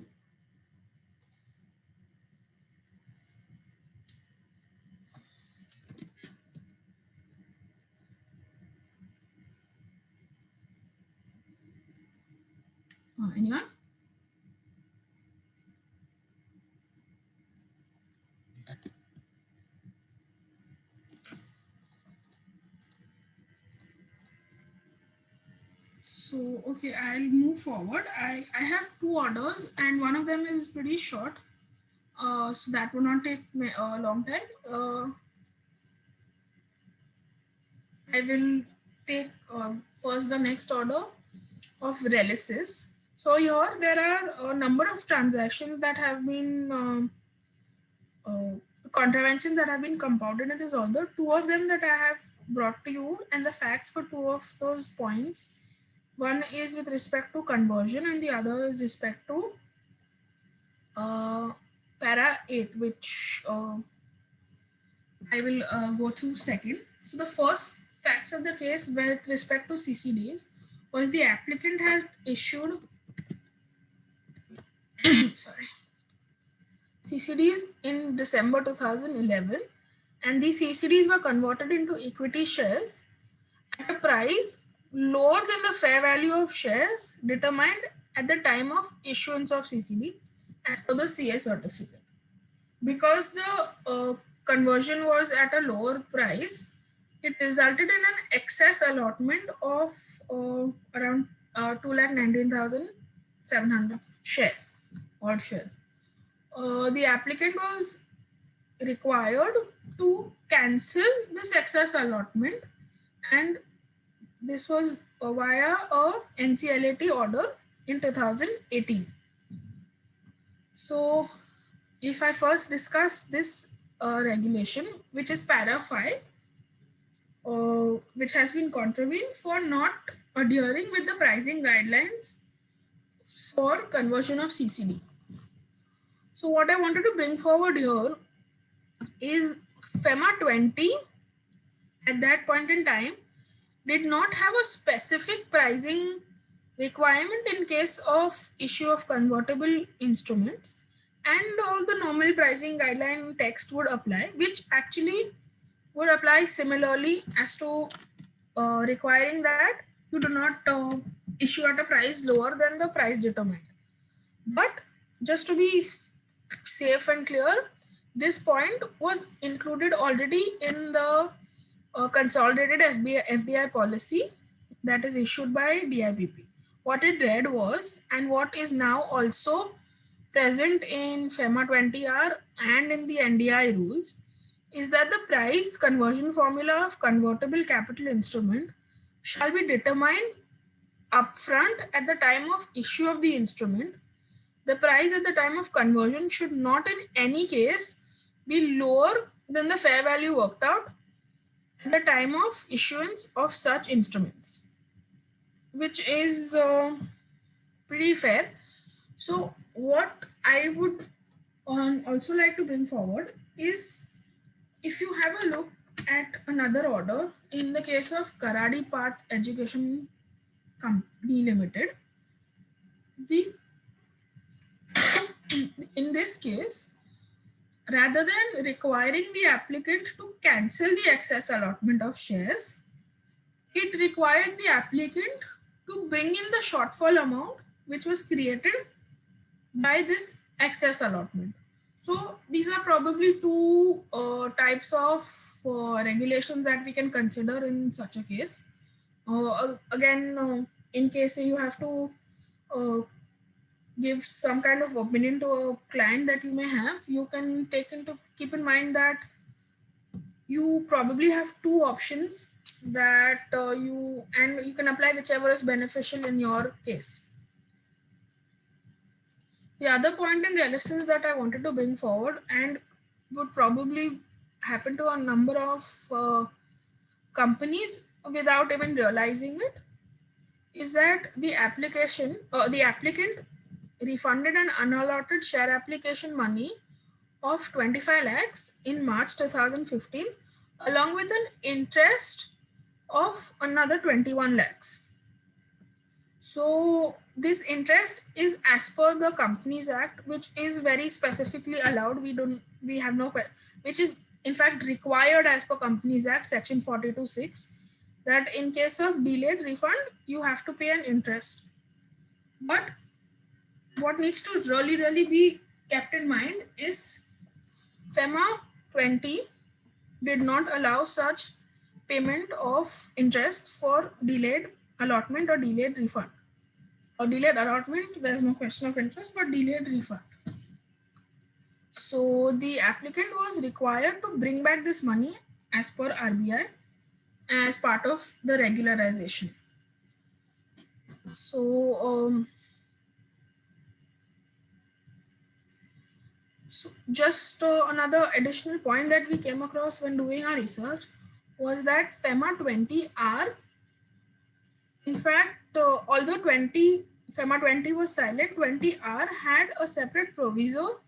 Anyone? So, okay, I'll move forward. I have two orders and one of them is pretty short. So that will not take me a long time. I will take first the next order of releases. So here there are a number of transactions that have been contraventions that have been compounded in this order. Two of them that I have brought to you and the facts for two of those points. One is with respect to conversion and the other is respect to para 8, which I will go through second. So the first facts of the case with respect to CCDs was the applicant has issued sorry, CCDs in December 2011, and these CCDs were converted into equity shares at a price lower than the fair value of shares determined at the time of issuance of CCD as per the CA certificate. Because the conversion was at a lower price, it resulted in an excess allotment of around 219,700 shares, odd shares. The applicant was required to cancel this excess allotment, and this was via a NCLAT order in 2018. So if I first discuss this regulation, which is para 5, which has been contravened for not adhering with the pricing guidelines for conversion of CCD. So what I wanted to bring forward here is FEMA 20 at that point in time did not have a specific pricing requirement in case of issue of convertible instruments, and all the normal pricing guideline text would apply, which actually would apply similarly as to requiring that you do not issue at a price lower than the price determined. But just to be safe and clear, this point was included already in the consolidated FDI policy that is issued by DIPP. What it read was, and what is now also present in FEMA 20R and in the NDI rules, is that the price conversion formula of convertible capital instrument shall be determined upfront at the time of issue of the instrument. The price at the time of conversion should not in any case be lower than the fair value worked out at the time of issuance of such instruments, which is pretty fair. So what I would also like to bring forward is, if you have a look at another order in the case of Karadi Path Education Company Limited, in this case, rather than requiring the applicant to cancel the excess allotment of shares, it required the applicant to bring in the shortfall amount which was created by this excess allotment. So these are probably two types of regulations that we can consider in such a case. Again, in case you have to give some kind of opinion to a client that you may have, you can keep in mind that you probably have two options that you can apply whichever is beneficial in your case. The other point in releases that I wanted to bring forward, and would probably happen to a number of companies without even realizing it, is that the applicant refunded an unallotted share application money of 25 lakhs in March 2015, along with an interest of another 21 lakhs. So this interest is as per the Companies Act, which is very specifically allowed. Which is in fact required as per Companies Act section 42(6), that in case of delayed refund, you have to pay an interest. But what needs to really be kept in mind is FEMA 20 did not allow such payment of interest for delayed allotment or delayed refund. Or delayed allotment, there is no question of interest, but delayed refund. So the applicant was required to bring back this money as per RBI as part of the regularization. So, just another additional point that we came across when doing our research was that FEMA 20R, in fact, although FEMA 20 was silent, 20R had a separate proviso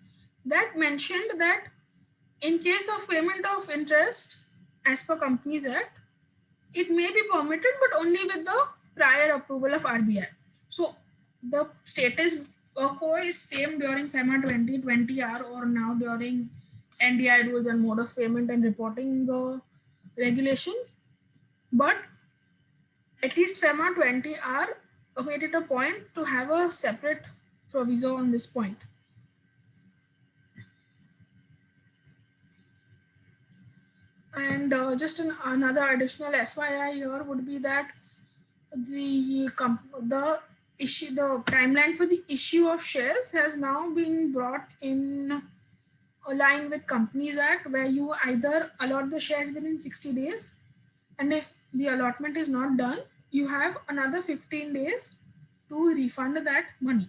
that mentioned that in case of payment of interest as per Companies Act, it may be permitted, but only with the prior approval of RBI. So the status quo is same during FEMA 2020R or now during NDI rules and mode of payment and reporting regulations. But at least FEMA 20R made it a point to have a separate proviso on this point. And just another additional FYI here would be that the timeline for the issue of shares has now been brought in line with Companies Act, where you either allot the shares within 60 days, and if the allotment is not done, you have another 15 days to refund that money.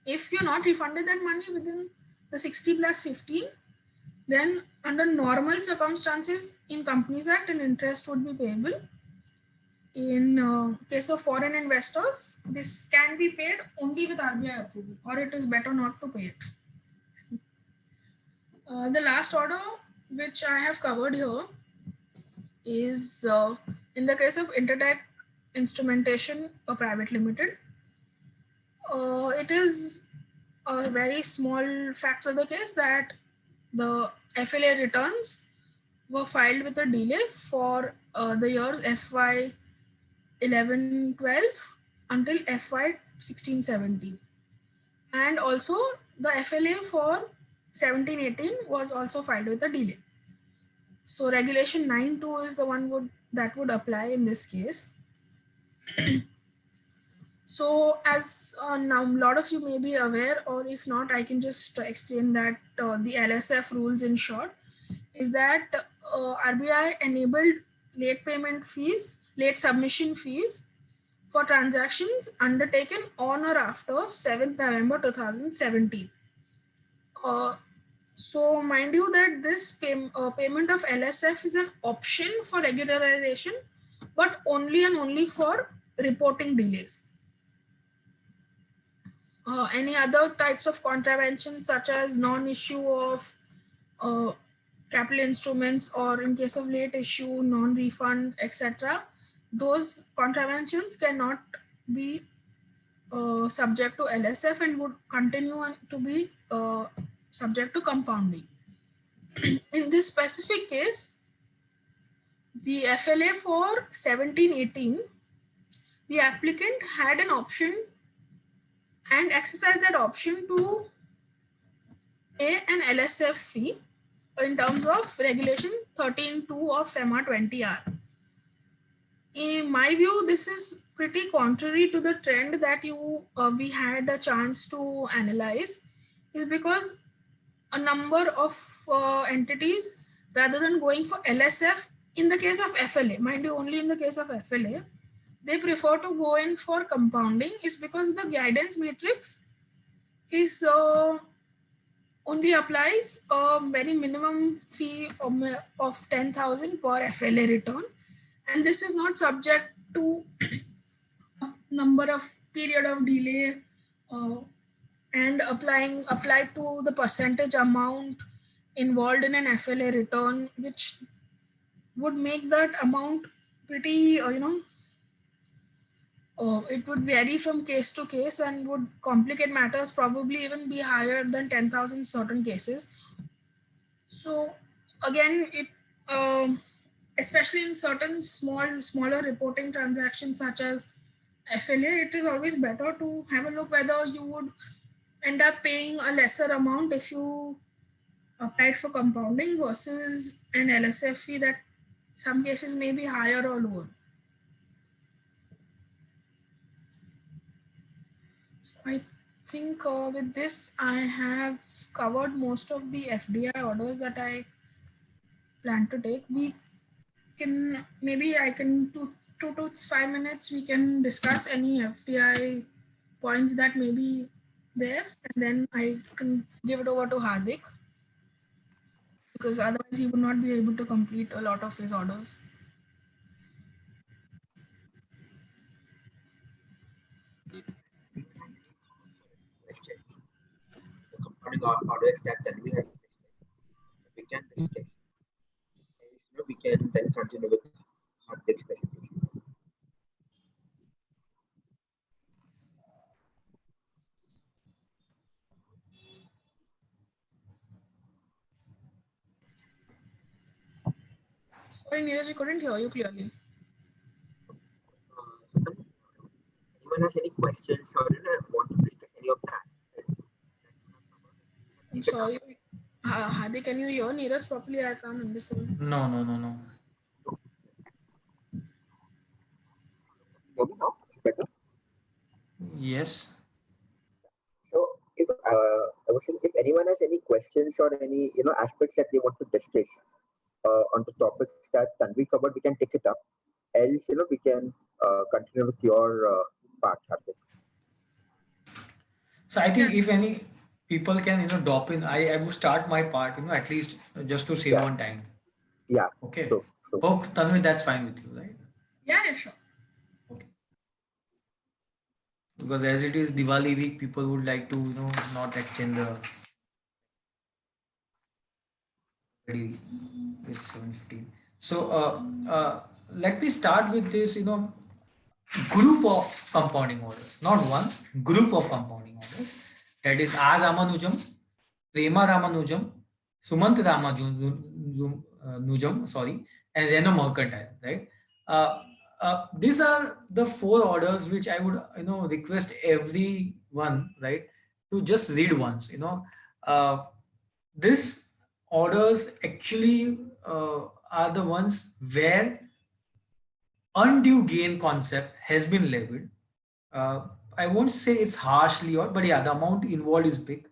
If you're not refunded that money within the 60 plus 15, then under normal circumstances in Companies Act, an interest would be payable. In case of foreign investors, this can be paid only with RBI approval, or it is better not to pay it. The last order which I have covered here is in the case of Intertech Instrumentation Private Limited. It is a very small facts of the case that the FLA returns were filed with a delay for the years FY 11-12 until FY 16-17, and also the FLA for 17-18 was also filed with a delay. So regulation 9.2 is the one that would apply in this case. So as now a lot of you may be aware, or if not, I can just explain that the LSF rules in short is that RBI enabled late submission fees for transactions undertaken on or after 7th November 2017. So mind you that this payment of LSF is an option for regularization, but only and only for reporting delays. Any other types of contraventions such as non-issue of capital instruments, or in case of late issue, non-refund, etc., those contraventions cannot be subject to LSF and would continue to be subject to compounding. In this specific case, the FLA for 17-18, the applicant had an option and exercised that option to pay an LSF fee in terms of regulation 13.2 of FEMA 20R. In my view, this is pretty contrary to the trend that we had a chance to analyze, is because a number of entities, rather than going for LSF in the case of FLA, mind you, only in the case of FLA, they prefer to go in for compounding, is because the guidance matrix is only applies a very minimum fee of 10,000 per FLA return, and this is not subject to number of period of delay and applied to the percentage amount involved in an FLA return, which would make that amount pretty it would vary from case to case and would complicate matters, probably even be higher than 10,000 certain cases. So again, it especially in certain smaller reporting transactions such as FLA, it is always better to have a look whether you would end up paying a lesser amount if you applied for compounding versus an LSF fee that some cases may be higher or lower. So I think with this I have covered most of the FDI orders that I plan to take. We can maybe I can 2 to 5 minutes we can discuss any FDI points that may be there, and then I can give it over to Hardik because otherwise he would not be able to complete a lot of his orders. Questions. The compounding orders that Tanvi has discussed, we can discuss. We can then continue with Hardik's presentation. Sorry, Neeraj, I couldn't hear you clearly. Anyone has any questions or want to discuss any of that? I'm sorry. Hardik, can you hear Neeraj properly? I can't understand. No. Hear me now? Better. Yes. So, if I was saying, if anyone has any questions or any aspects that they want to discuss on the topics that Tanvi covered, we can take it up. Else, we can continue with your part, Hardik. So I think if any people can drop in, I would start my part at least just to save on time. Yeah. Okay. So. Hope Tanvi, that's fine with you, right? Yeah, sure. Okay. Because as it is Diwali week, people would like to not extend the already is 7:15. So let me start with this group of compounding orders, not one group of compounding orders. That is R. Ramanujam, Prema Ramanujam, Sumant Ramanujam, and Reno Mercantile, right? These are the 4 orders which I would request everyone, right, to just read once. This orders actually are the ones where undue gain concept has been levied. I won't say it's harshly or, but yeah, the amount involved is big.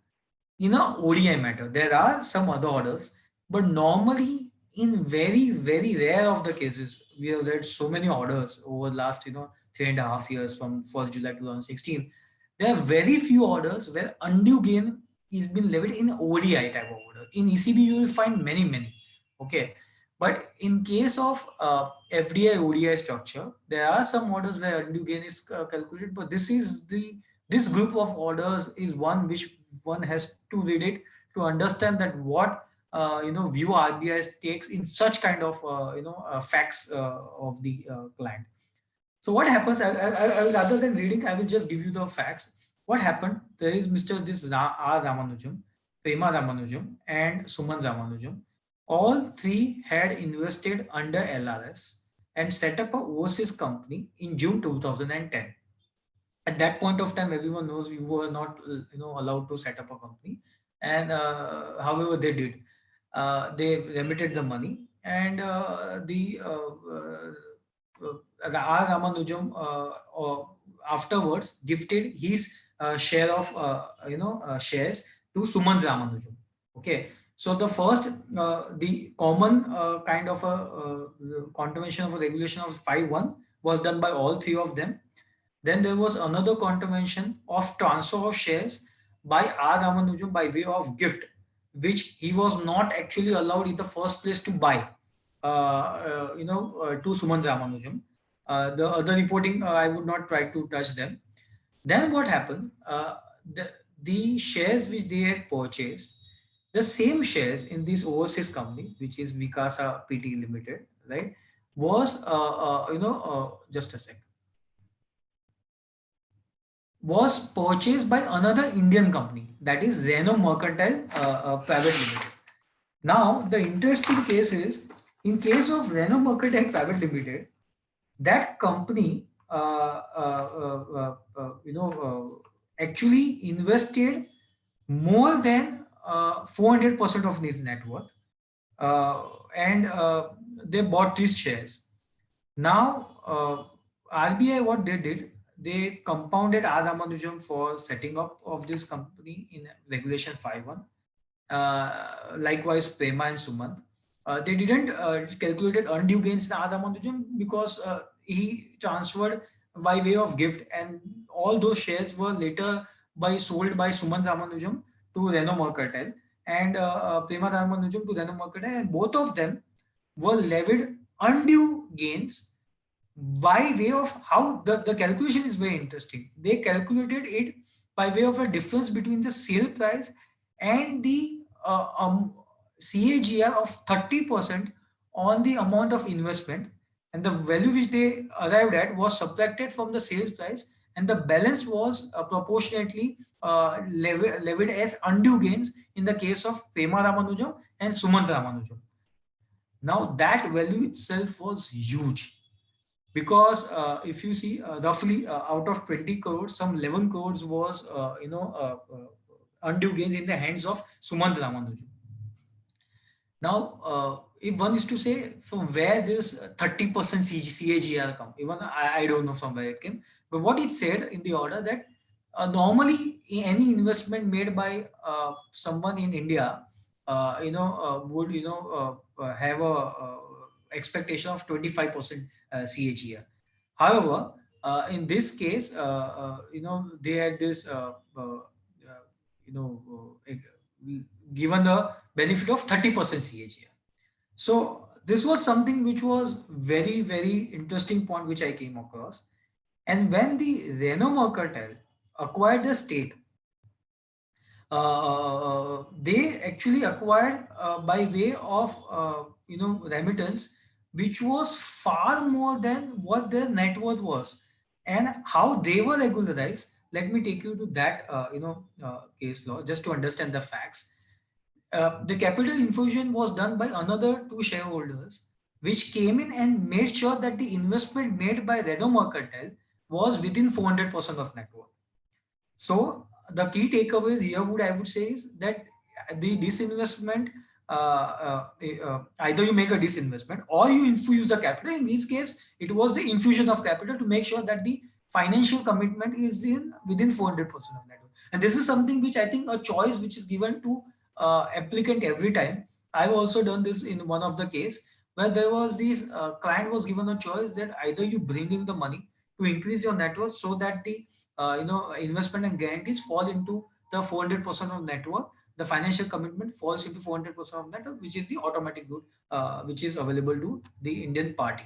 In a ODI matter, there are some other orders, but normally in very, very rare of the cases, we have read so many orders over the last, 3.5 years from 1st July 2016. There are very few orders where undue gain is been levied in ODI type of order. In ECB, you will find many. Okay. But in case of FDI ODI structure, there are some orders where undue gain is calculated, but this group of orders is one which one has to read it to understand that what view RBI takes in such kind of facts of the client. So what happens? I will, rather than reading, I will just give you the facts. What happened? There is this R. Ramanujam, Prema Ramanujam, and Suman Ramanujam. All 3 had invested under LRS and set up a overseas company in June 2010. At that point of time, everyone knows you were not allowed to set up a company, and however they did, they remitted the money, and R. Ramanujam afterwards gifted his share of shares to Suman Ramanujam. Okay, so the first the common kind of a contravention of a regulation of 5.1 was done by all 3 of them. Then there was another contravention of transfer of shares by R. Ramanujam by way of gift, which he was not actually allowed in the first place to buy, to Suman Ramanujam. The other reporting, I would not try to touch them. Then what happened? The shares which they had purchased, the same shares in this overseas company, which is Vikasa PT Limited, right, was just a sec. Was purchased by another Indian company, that is Reno Mercantile Private Limited. Now, the interesting case is, in case of Reno Mercantile Private Limited, that company actually invested more than 400% of his net worth, uh, and they bought these shares. Now, RBI, what they did, they compounded R. Ramanujam for setting up of this company in Regulation 5.1. Likewise, Prema and Sumant. They didn't calculated undue gains in R. Ramanujam because he transferred by way of gift, and all those shares were later sold by Sumant Ramanujam to Renault Mercantile, and Prema Ramanujam to Renault Mercantile, and both of them were levied undue gains by way of how the calculation is very interesting. They calculated it by way of a difference between the sale price and the CAGR of 30% on the amount of investment, and the value which they arrived at was subtracted from the sales price, and the balance was proportionately levied as undue gains in the case of Prema Ramanujam and Sumant Ramanujam. Now that value itself was huge, because if you see roughly out of 20 crores, some 11 crores was undue gains in the hands of Sumant Ramanujan. Now, if one is to say from where this 30% CAGR come, even I don't know from where it came, but what it said in the order that normally any investment made by someone in India, would have a expectation of 25% CAGR. However, in this case, they had this, given the benefit of 30% CAGR. So this was something which was very, very interesting point which I came across. And when the Renault Mercantile acquired the stake, they actually acquired by way of remittance, which was far more than what their net worth was, and how they were regularized. Let me take you to that case law just to understand the facts. The capital infusion was done by another two shareholders, which came in and made sure that the investment made by Renault Mercantile was within 400% of net worth. So the key takeaways here I would say is that the disinvestment, either you make a disinvestment or you infuse the capital. In this case, it was the infusion of capital to make sure that the financial commitment is within 400% of net worth. And this is something which I think a choice which is given to applicant every time. I've also done this in one of the case where there was this client was given a choice that either you bring in the money to increase your net worth so that the investment and guarantees fall into the 400% of net worth. The financial commitment falls into 400% of net worth, which is the automatic route which is available to the Indian party.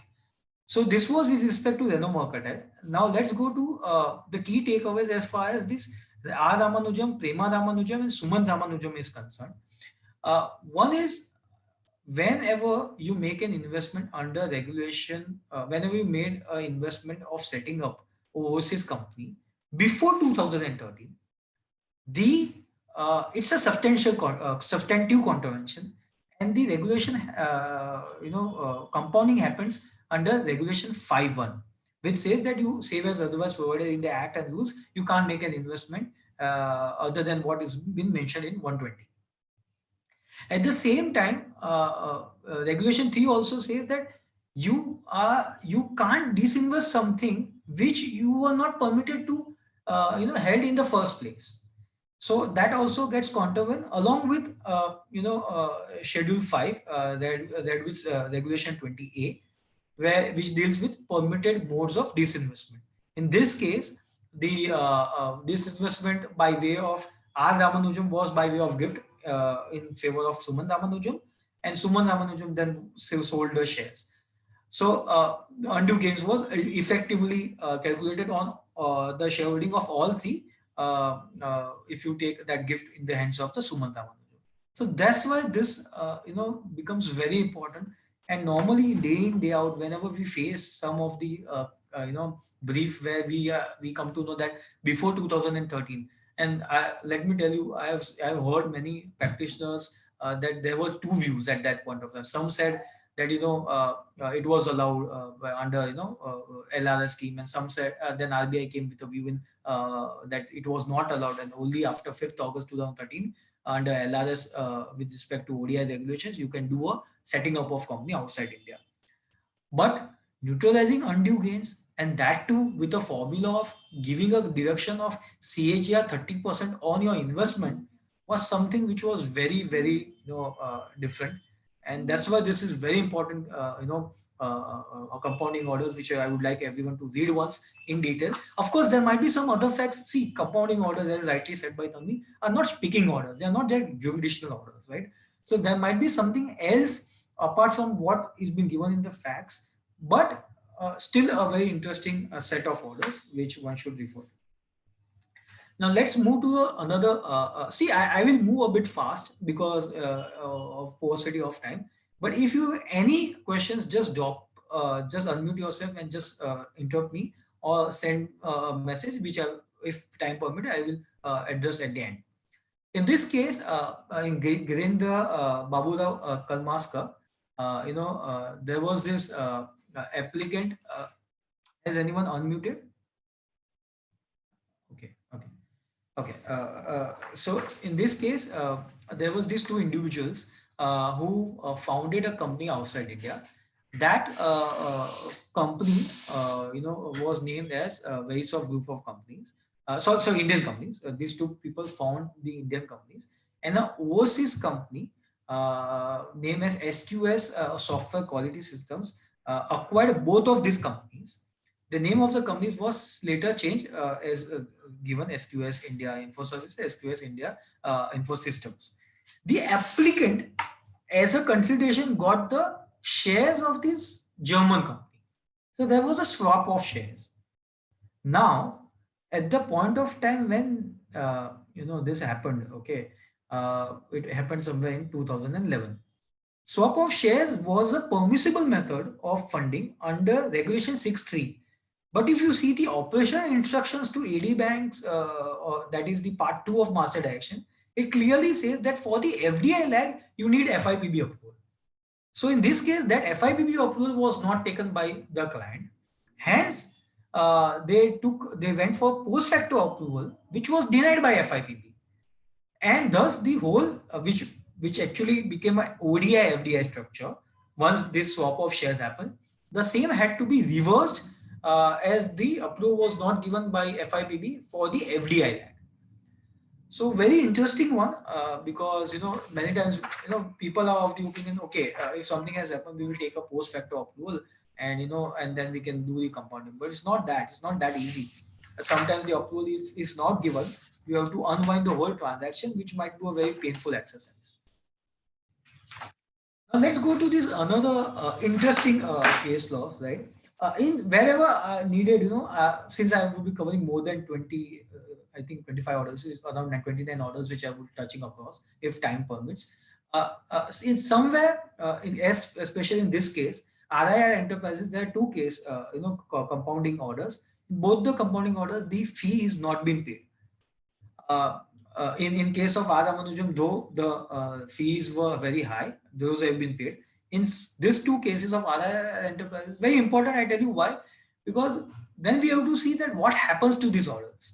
So this was with respect to Renault Mercantile. Now let's go to the key takeaways as far as this R. Ramanujam, Prema Ramanujam, and Sumant Ramanujam is concerned. One is, whenever you make an investment under regulation, whenever you made an investment of setting up overseas company before 2013, it's a substantive contravention, and the regulation compounding happens under regulation 5.1, which says that you save as otherwise provided in the act and rules, you can't make an investment other than what is been mentioned in 120. At the same time, regulation 3 also says that you can't disinvest something which you were not permitted to held in the first place. So that also gets contravened along with Schedule 5, that was Regulation 20A, which deals with permitted modes of disinvestment. In this case, the disinvestment by way of R. Ramanujam was by way of gift in favor of Sumant Ramanujam, and Sumant Ramanujam then sold the shares. So undue gains was effectively calculated on the shareholding of all three, if you take that gift in the hands of the Sumant Ramanujam. So that's why this becomes very important. And normally, day in day out, whenever we face some of the brief where we come to know that before 2013, and let me tell you, I've heard many practitioners that there were two views at that point of time. Some said that it was allowed under LRS scheme, and some said then RBI came with a view in that it was not allowed, and only after 5th August 2013 under LRS with respect to ODI regulations you can do a setting up of company outside India. But neutralizing undue gains, and that too with a formula of giving a deduction of CAGR 30% on your investment, was something which was very, very different. And that's why this is very important, compounding orders, which I would like everyone to read once in detail. Of course, there might be some other facts. See, compounding orders, as rightly said by Tanvi, are not speaking orders. They are not just jurisdictional orders, right? So there might be something else apart from what is being given in the facts, but still a very interesting set of orders which one should refer to. Now let's move to another. See, I will move a bit fast because of paucity of time. But if you have any questions, just just unmute yourself and just interrupt me or send a message, which if time permit, I will address at the end. In this case, in Girendra Baburao Kalmaska, there was this applicant. Has anyone unmuted? Okay, okay, okay. So in this case, there was these two individuals who founded a company outside India. That company, was named as Verisov Group of Companies. So Indian companies. These two people found the Indian companies, and an overseas company named as SQS Software Quality Systems acquired both of these companies. The name of the companies was later changed as given SQS India Info Services, SQS India Info Systems. The applicant, as a consideration, got the shares of this German company. So there was a swap of shares. Now, at the point of time when this happened, okay, it happened somewhere in 2011. Swap of shares was a permissible method of funding under Regulation 6.3. But if you see the operational instructions to AD banks, or that is the part 2 of master direction, it clearly says that for the FDI lag, you need FIPB approval. So in this case, that FIPB approval was not taken by the client. Hence, they went for post facto approval, which was denied by FIPB. And thus the whole, which actually became an ODI FDI structure, once this swap of shares happened, the same had to be reversed as the approval was not given by FIPB for the FDI lag. So very interesting one, because many times people are of the opinion, okay, if something has happened, we will take a post facto approval, and and then we can do the compounding. But it's not that easy. Sometimes the approval is not given. You have to unwind the whole transaction, which might be a very painful exercise. Now let's go to this another interesting case laws, right? In wherever needed, since I will be covering more than 20, I think 25 orders, is around 29 orders, which I will touching across if time permits. In somewhere, especially in this case, RIR enterprises, there are two case, compounding orders. In both the compounding orders, the fee is not being paid. In case of R. Ramanujam, though the fees were very high, those have been paid. In these two cases of RI enterprises, very important, I tell you why. Because then we have to see that what happens to these orders.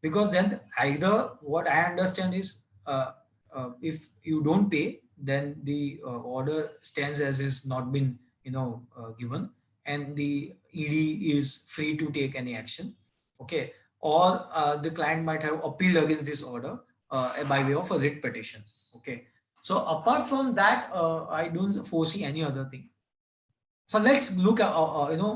Because then either what I understand is if you don't pay, then the order stands as is not been given, and the ED is free to take any action. Okay. Or the client might have appealed against this order by way of a writ petition. Okay. So apart from that, I don't foresee any other thing. So let's look at,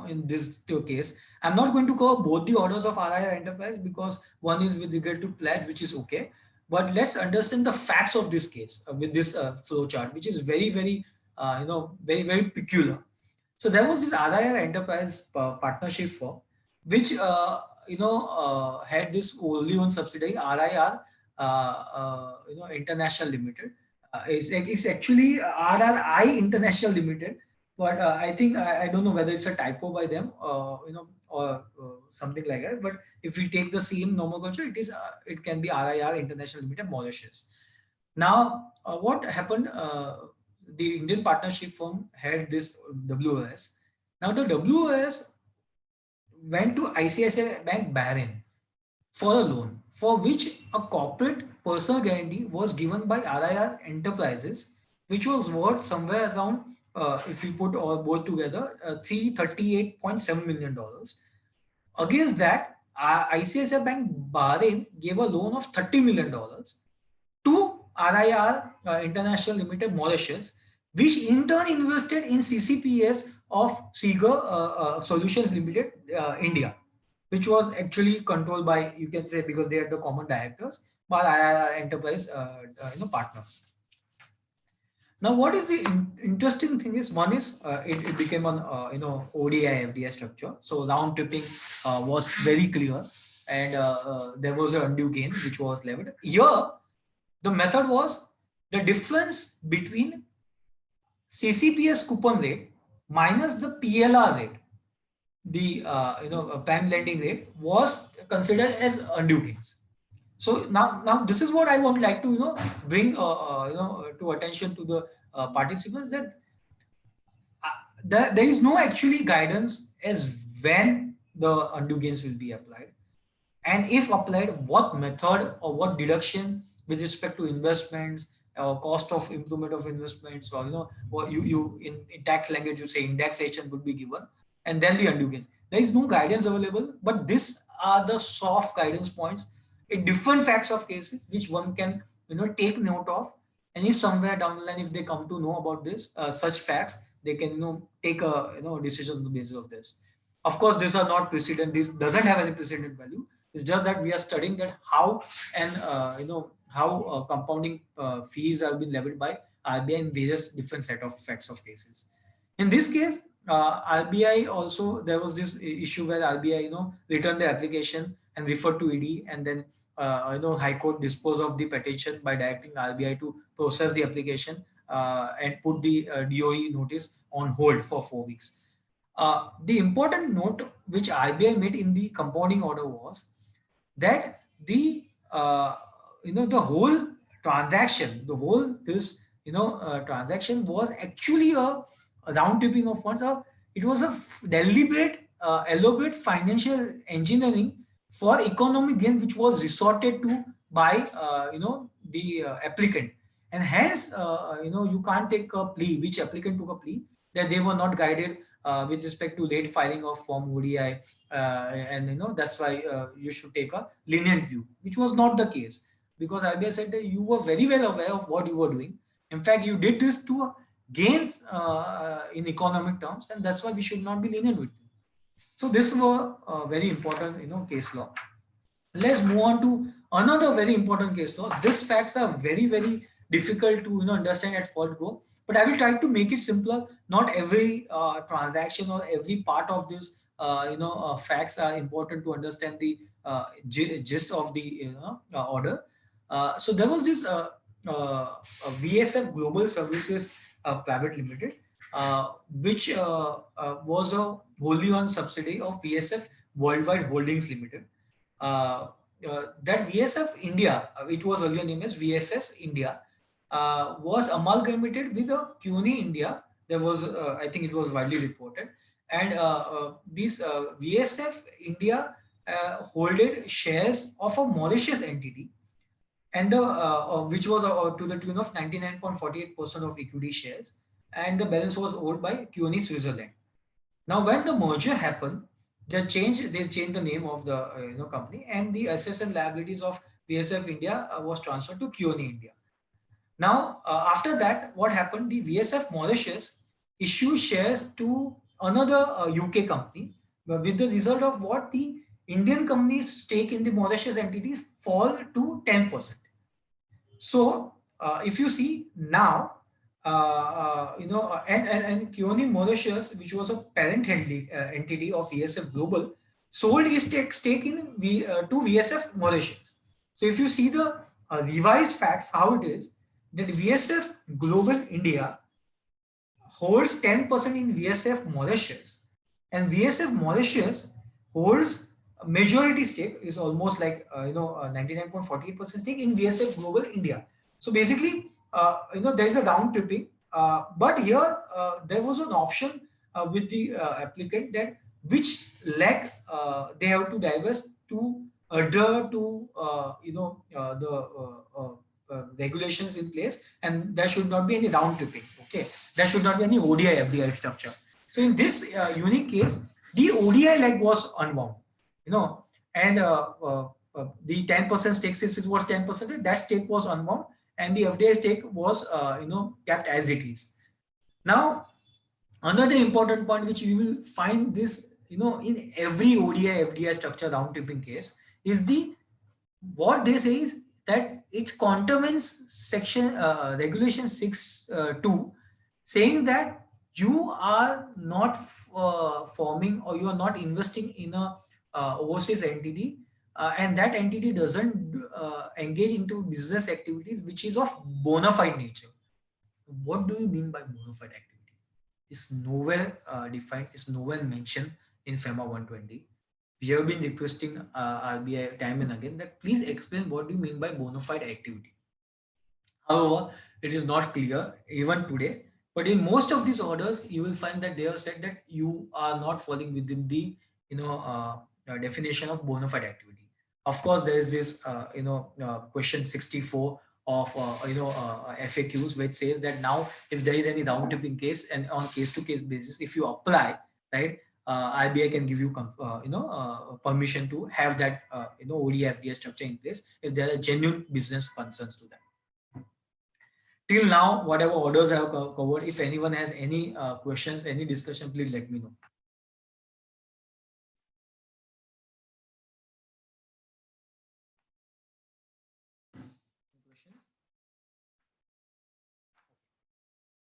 in this case, I'm not going to cover both the orders of RIR enterprise because one is with regard to pledge, which is okay. But let's understand the facts of this case with this flow chart, which is very, very, very, very peculiar. So there was this RIR enterprise partnership firm, which, had this wholly owned subsidiary RIR, International Limited. It's actually RRI International Limited, but I think I don't know whether it's a typo by them, or something like that. But if we take the same nomenclature, it can be RIR International Limited, Mauritius. Now, what happened? the Indian partnership firm had this WOS. Now the WOS went to ICICI Bank Bahrain for a loan, for which a corporate personal guarantee was given by RIR Enterprises, which was worth somewhere around, if you put all both together, $338.7 million. Against that, ICICI Bank Bahrain gave a loan of $30 million to RIR International Limited Mauritius, which in turn invested in CCPS of Seeger Solutions Limited India, which was actually controlled by, you can say, because they are the common directors, by IIR Enterprise partners. Now, what is the interesting thing is, one is it became an ODI FDI structure. So round tripping was very clear, and there was an undue gain which was levied. Here, the method was the difference between CCPS coupon rate minus the PLR rate, the prime lending rate, was considered as undue gains. So now this is what I would like to bring to attention to the participants, that there is no actually guidance as when the undue gains will be applied, and if applied, what method or what deduction with respect to investments or cost of improvement of investments, or what you in tax language you say indexation would be given, and then the undue gains. There is no guidance available, but these are the soft guidance points in different facts of cases which one can take note of, and if somewhere down the line if they come to know about this such facts, they can take a decision on the basis of this. Of course, these are not precedent. This doesn't have any precedent value. It's just that we are studying that how and how compounding fees have been levied by RBI in various different set of facts of cases. In this case, RBI also, there was this issue where RBI returned the application and referred to ED, and then High Court disposed of the petition by directing RBI to process the application and put the DOE notice on hold for 4 weeks. The important note which RBI made in the compounding order was that the the whole transaction, transaction was actually a round tripping of funds. It was a deliberate, elaborate financial engineering for economic gain, which was resorted to by the applicant, and hence you can't take a plea, which applicant took a plea, that they were not guided with respect to late filing of form ODI, and that's why you should take a lenient view, which was not the case, because RBI said that you were very well aware of what you were doing. In fact, you did this to gain in economic terms, and that's why we should not be lenient with you. So this was a very important case law. Let's move on to another very important case law. These facts are very, very difficult to understand at first go, but I will try to make it simpler. Not every transaction or every part of this facts are important to understand the gist of the order. So there was this VSF Global Services Private Limited, which was a wholly owned subsidiary of VSF Worldwide Holdings Limited. That VSF India, it was earlier named as VFS India, was amalgamated with a CUNY India. There was, I think it was widely reported, and this VSF India holded shares of a Mauritius entity, and the which was to the tune of 99.48% of equity shares, and the balance was owned by CUNY Switzerland. Now, when the merger happened, they changed the name of the company, and the assets and liabilities of VSF India was transferred to CUNY India. Now, after that, what happened? The VSF Mauritius issued shares to another UK company, with the result of what the Indian company's stake in the Mauritius entities fall to 10%. So, if you see now, and CUNY Mauritius, which was a parent entity of VSF Global, sold its stake in to VSF Mauritius. So if you see the revised facts, how it is that VSF Global India holds 10% in VSF Mauritius, and VSF Mauritius holds a majority stake, is almost like 99.48% stake in VSF Global India. So basically, there is a round tripping but here there was an option with the applicant that which leg they have to divest to adhere to the regulations in place, and there should not be any round tripping. Okay, there should not be any ODI FDI structure. So in this unique case, the ODI leg was unwound, and the 10% stake, since it was 10%, that stake was unwound, and the FDI stake was kept as it is. Now, another important point which you will find this in every ODI FDI structure round tripping case is what they say is that it contravenes section regulation 6(2), saying that you are not forming or you are not investing in a overseas entity, and that entity doesn't engage into business activities which is of bona fide nature. What do you mean by bona fide activity? Is nowhere defined, is nowhere mentioned in FEMA 120. We have been requesting RBI time and again that please explain what do you mean by bona fide activity. However, it is not clear even today. But in most of these orders, you will find that they have said that you are not falling within the definition of bona fide activity. Of course, there is this question 64 of FAQs, which says that now if there is any round tripping case and on case to case basis, if you apply, right, IBI can give you permission to have that ODI FDI structure in place if there are genuine business concerns to that. Till now, whatever orders I have covered, if anyone has any questions, any discussion, please let me know.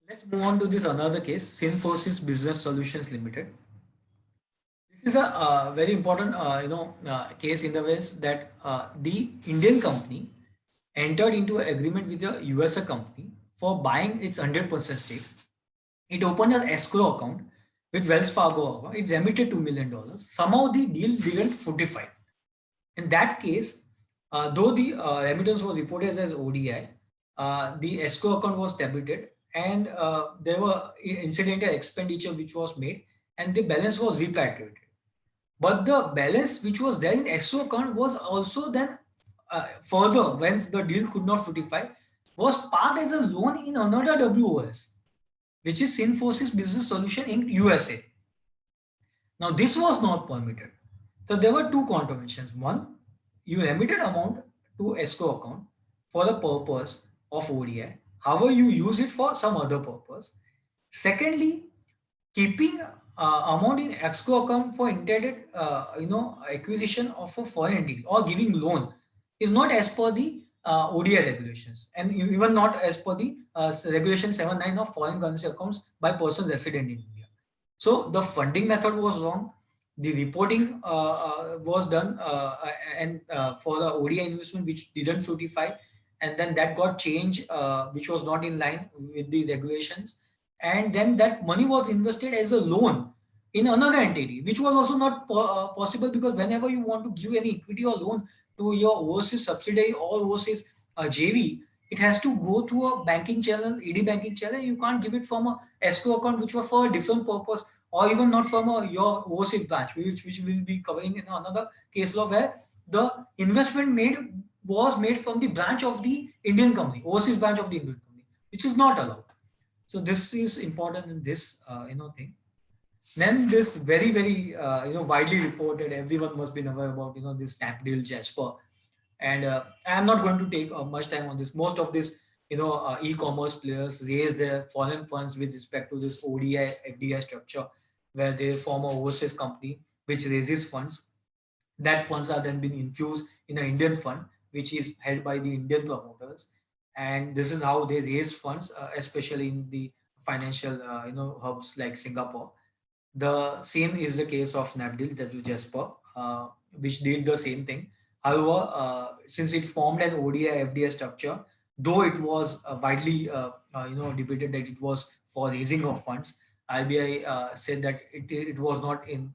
Let's move on to this another case, Synfosys Business Solutions Limited. This is a very important case in the ways that the Indian company entered into an agreement with a USA company for buying its 100% stake. It opened an escrow account with Wells Fargo. It remitted $2 million. Somehow the deal didn't fructify. In that case, though the remittance was reported as ODI, the escrow account was debited, and there were incidental expenditure which was made, and the balance was repatriated. But the balance which was there in escrow account was also then further, when the deal could not fructify, was parked as a loan in another WOS, which is Synfosys Business Solution in USA. Now this was not permitted. So there were two contraventions. One, you remitted amount to escrow account for the purpose of ODI. However, you use it for some other purpose. Secondly, keeping amount in escrow account for intended acquisition of a foreign entity or giving loan is not as per the ODI regulations, and even not as per the regulation 7(9) of foreign currency accounts by persons resident in India. So the funding method was wrong. The reporting was done and for the ODI investment which didn't fructify, and then that got changed, which was not in line with the regulations. And then that money was invested as a loan in another entity, which was also not possible, because whenever you want to give any equity or loan to your overseas subsidiary or overseas JV, it has to go through a banking channel, ED banking channel. You can't give it from a escrow account which was for a different purpose, or even not from your overseas branch, which we'll be covering in another case law, where the investment was made from the branch of the Indian company, overseas branch of the Indian company, which is not allowed. So this is important in this thing. Then this very widely reported, everyone must be aware about this Snapdeal Jasper, and I am not going to take much time on this. Most of this e-commerce players raise their foreign funds with respect to this ODI FDI structure, where they form an overseas company which raises funds. That funds are then being infused in an Indian fund which is held by the Indian promoters, and this is how they raise funds, especially in the financial hubs like Singapore. The same is the case of Snapdeal, that you Jasper, which did the same thing. However, since it formed an ODI FDI structure, though it was widely debated that it was for raising of funds, IBI said that it was not in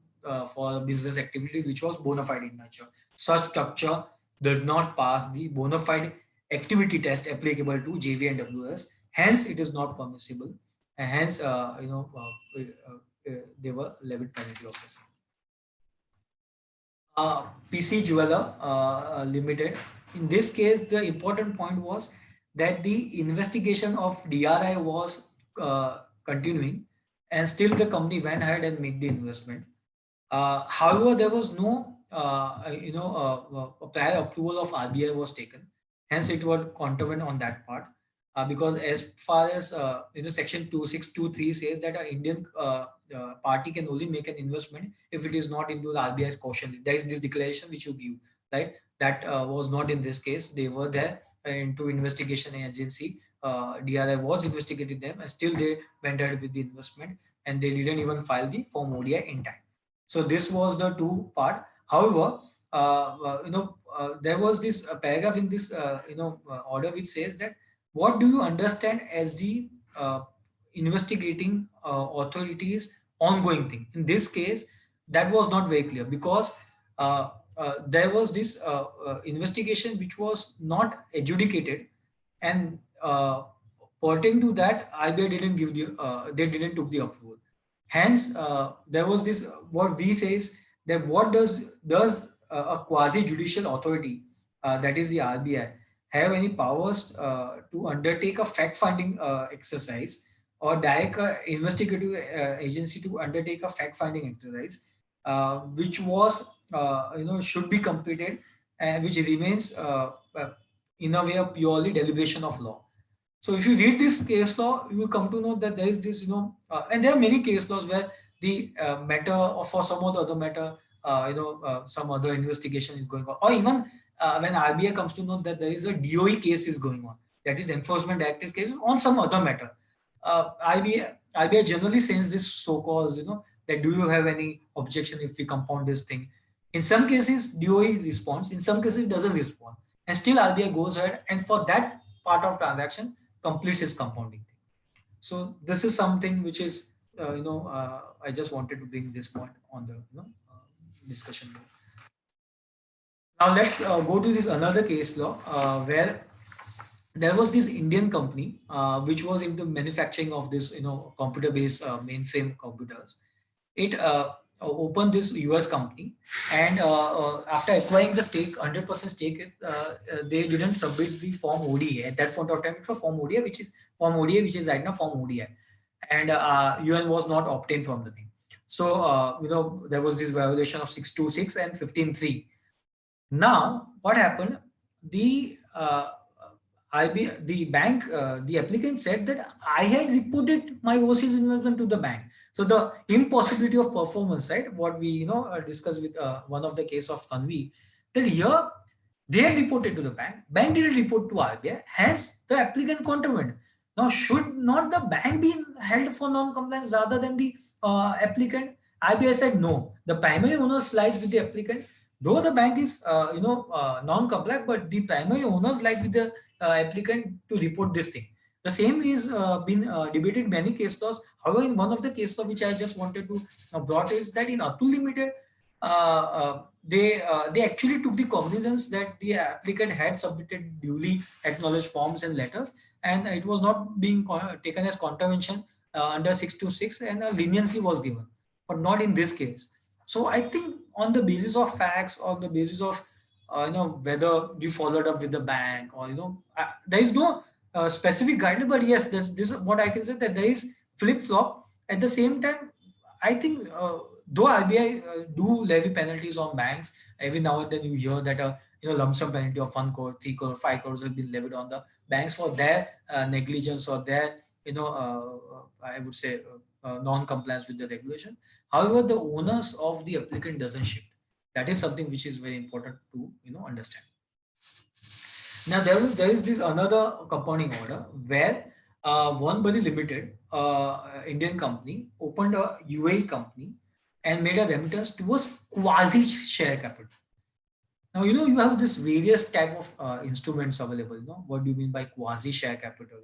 for business activity which was bona fide in nature. Such structure did not pass the bona fide activity test applicable to JV and WS. Hence, it is not permissible, and hence, they were levied penalty of the same. PC Jeweler Limited. In this case, the important point was that the investigation of DRI was continuing, and still the company went ahead and made the investment. However, there was no, prior approval of RBI was taken. Hence, it was contravened on that part. Because as far as Section 2623 says that an Indian party can only make an investment if it is not into the RBI's caution. There is this declaration which you give, right? That was not in this case. They were there into investigation agency. DRI was investigating them, and still they went ahead with the investment, and they didn't even file the form ODI in time. So this was the two part. However, there was this paragraph in this order which says that what do you understand as the investigating authorities ongoing thing. In this case, that was not very clear, because there was this investigation which was not adjudicated, and pertaining to that, IBI didn't give the they didn't took the approval. Hence, there was this, what we say is that what does a quasi judicial authority, that is the RBI, have any powers to undertake a fact finding exercise, or direct a investigative agency to undertake a fact finding exercise, which was should be completed, and which remains in a way a purely deliberation of law. So if you read this case law, you will come to know that there is this, and there are many case laws where the matter, or for some or the other matter, some other investigation is going on, or even when RBI comes to know that there is a DOE case is going on, that is Enforcement Directives case on some other matter. IBI generally sends this so-called, that do you have any objection if we compound this thing? In some cases, DOE responds, in some cases it doesn't respond. And still RBI goes ahead, and for that part of transaction, completes its compounding thing. So this is something which is, I just wanted to bring this point on the discussion. Now let's go to this another case law where there was this Indian company which was into manufacturing of this computer-based mainframe computers. It opened this US company, and after acquiring the stake, 100% stake, they didn't submit the form ODI at that point of time. It was form ODI, which is right now form ODI, and UN was not obtained from the thing. So there was this violation of 626 and 15.3. Now, what happened? The the bank, the applicant said that I had reported my overseas investment to the bank. So the impossibility of performance, right? What we discussed with one of the case of Tanvi, that here they had reported to the bank. Bank didn't report to RBI. Hence, the applicant contravened. Now, should not the bank be held for non-compliance rather than the applicant? RBI said no. The primary owner slides with the applicant. Though the bank is non-compliant, but the primary owners like with the applicant to report this thing. The same is been debated in many case laws. However, in one of the case law which I just wanted to brought is that in Atul Limited, they actually took the cognizance that the applicant had submitted duly acknowledged forms and letters, and it was not being taken as contravention under 626, and a leniency was given, but not in this case. So I think on the basis of facts, on the basis of whether you followed up with the bank, or there is no specific guideline, but yes, this is what I can say, that there is flip flop. At the same time, I think though RBI do levy penalties on banks, every now and then you hear that a lump sum penalty of 1 crore, 3 crore, 5 crores have been levied on the banks for their negligence, or their I would say non-compliance with the regulation. However, the onus of the applicant doesn't shift. That is something which is very important to understand. Now there is this another compounding order where One Bali Limited, Indian company, opened a UAE company and made a remittance towards quasi share capital. Now you have this various type of instruments available. What do you mean by quasi share capital?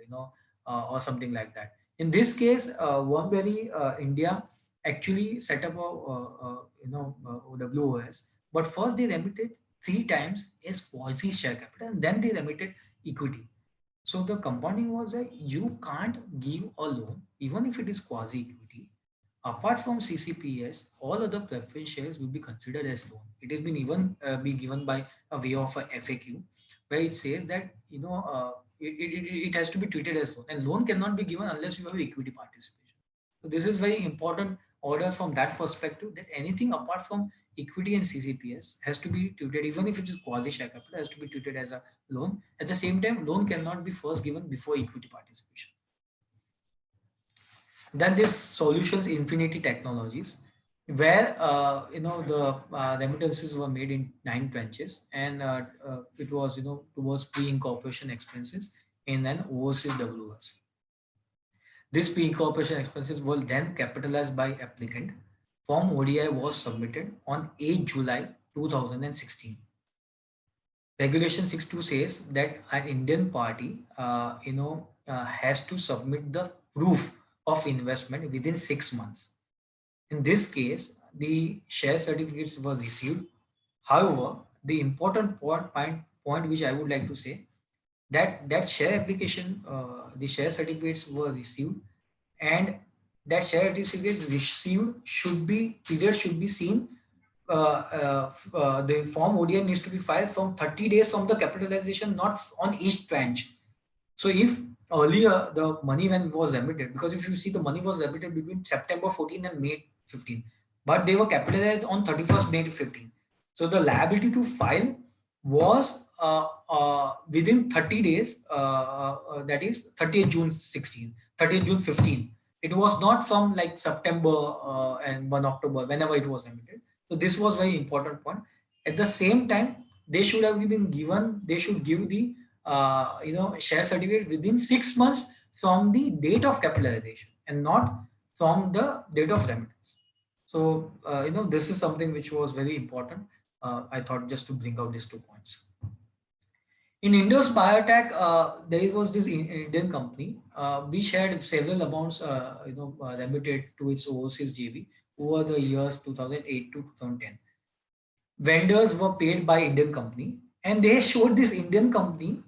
Or something like that. In this case, One Bali India actually set up a OWOS, but first they remitted 3 times as quasi share capital, and then they remitted equity. So the compounding was that you can't give a loan, even if it is quasi-equity. Apart from CCPS, all other preference shares will be considered as loan. It has been even be given by a way of a FAQ, where it says that it has to be treated as loan, and loan cannot be given unless you have equity participation. So this is very important order from that perspective, that anything apart from equity and CCPS has to be treated, even if it is quasi share capital, has to be treated as a loan. At the same time, loan cannot be first given before equity participation. Then this solutions infinity technologies, where the remittances were made in 9 tranches, and it was towards pre-incorporation expenses in an overseas WS. This pre-incorporation expenses were then capitalized by applicant. Form ODI was submitted on 8 July 2016. Regulation 62 says that an Indian party, has to submit the proof of investment within 6 months. In this case, the share certificates were received. However, the important point which I would like to say, that share application, the share certificates were received, and that share certificates received should be seen. The form ODI needs to be filed from 30 days from the capitalization, not on each tranche. So if earlier the money when was remitted, because if you see the money was remitted between September 14 and May 15, but they were capitalized on 31st May 15. So the liability to file was within 30 days, that is 30th June 16, 30th June 15. It was not from like September and 1 October, whenever it was remitted. So this was very important point. At the same time, they should have been given, they should give the share certificate within 6 months from the date of capitalization and not from the date of remittance. So, this is something which was very important. I thought just to bring out these 2 points. In Indus Biotech, there was this Indian company which had several amounts, remitted to its overseas JV over the years 2008 to 2010. Vendors were paid by Indian company, and they showed this Indian company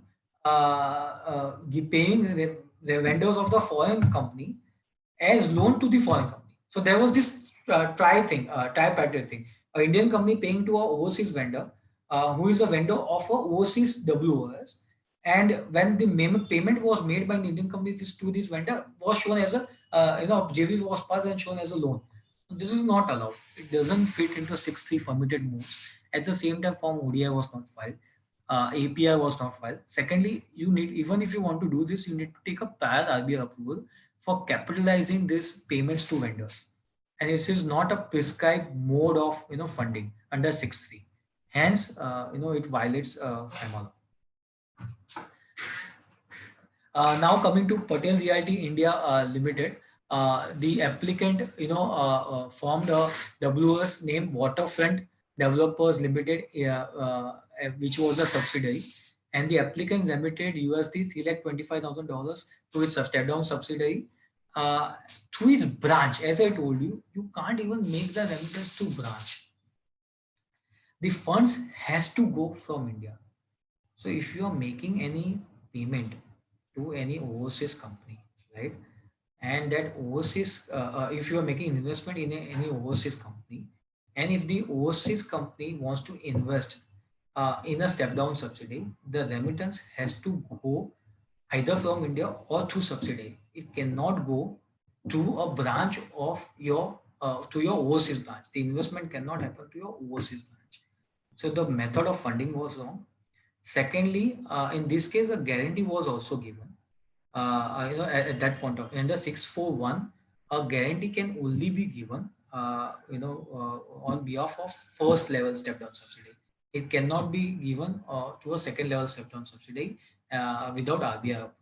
paying the vendors of the foreign company as loan to the foreign company. So there was this tripartite thing. An Indian company paying to an overseas vendor, who is a vendor of a overseas WOS, and when the payment was made by an Indian company to this vendor, was shown as a JV was passed and shown as a loan. This is not allowed. It doesn't fit into 6(3) permitted moves. At the same time, form ODI was not filed. API was not filed. Secondly, you need, even if you want to do this, you need to take a prior RBI approval for capitalizing these payments to vendors. And this is not a prescribed mode of funding under 6(3). Hence, it violates FEMA law. Now coming to Patel Realty India Limited, the applicant formed a WS named Waterfront Developers Limited, which was a subsidiary, and the applicant remitted USD $325,000 to its step-down subsidiary through its branch. As I told you, you can't even make the remittance to branch. The funds has to go from India. So if you are making any payment to any overseas company, right, and that overseas, if you are making investment in any overseas company, and if the overseas company wants to invest in a step-down subsidy, the remittance has to go either from India or through subsidy. It cannot go to a branch of your to your overseas branch. The investment cannot happen to your overseas branch. So the method of funding was wrong. Secondly, in this case, a guarantee was also given. At that point of under 641, a guarantee can only be given, on behalf of first level step down subsidy. It cannot be given to a second level step down subsidy without RBI approval.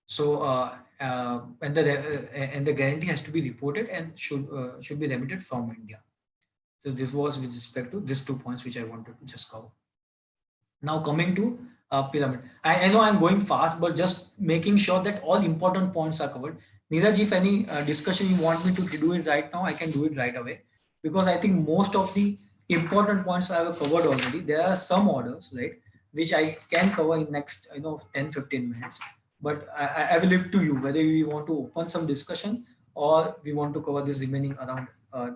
So, and the guarantee has to be reported and should be remitted from India. So this was with respect to these 2 points which I wanted to just cover. Now coming to pyramid. I know I'm going fast, but just making sure that all important points are covered. Neeraj, if any discussion you want me to do it right now, I can do it right away, because I think most of the important points I have covered already. There are some orders, right, which I can cover in next 10-15 minutes. But I will leave to you whether we want to open some discussion or we want to cover this remaining around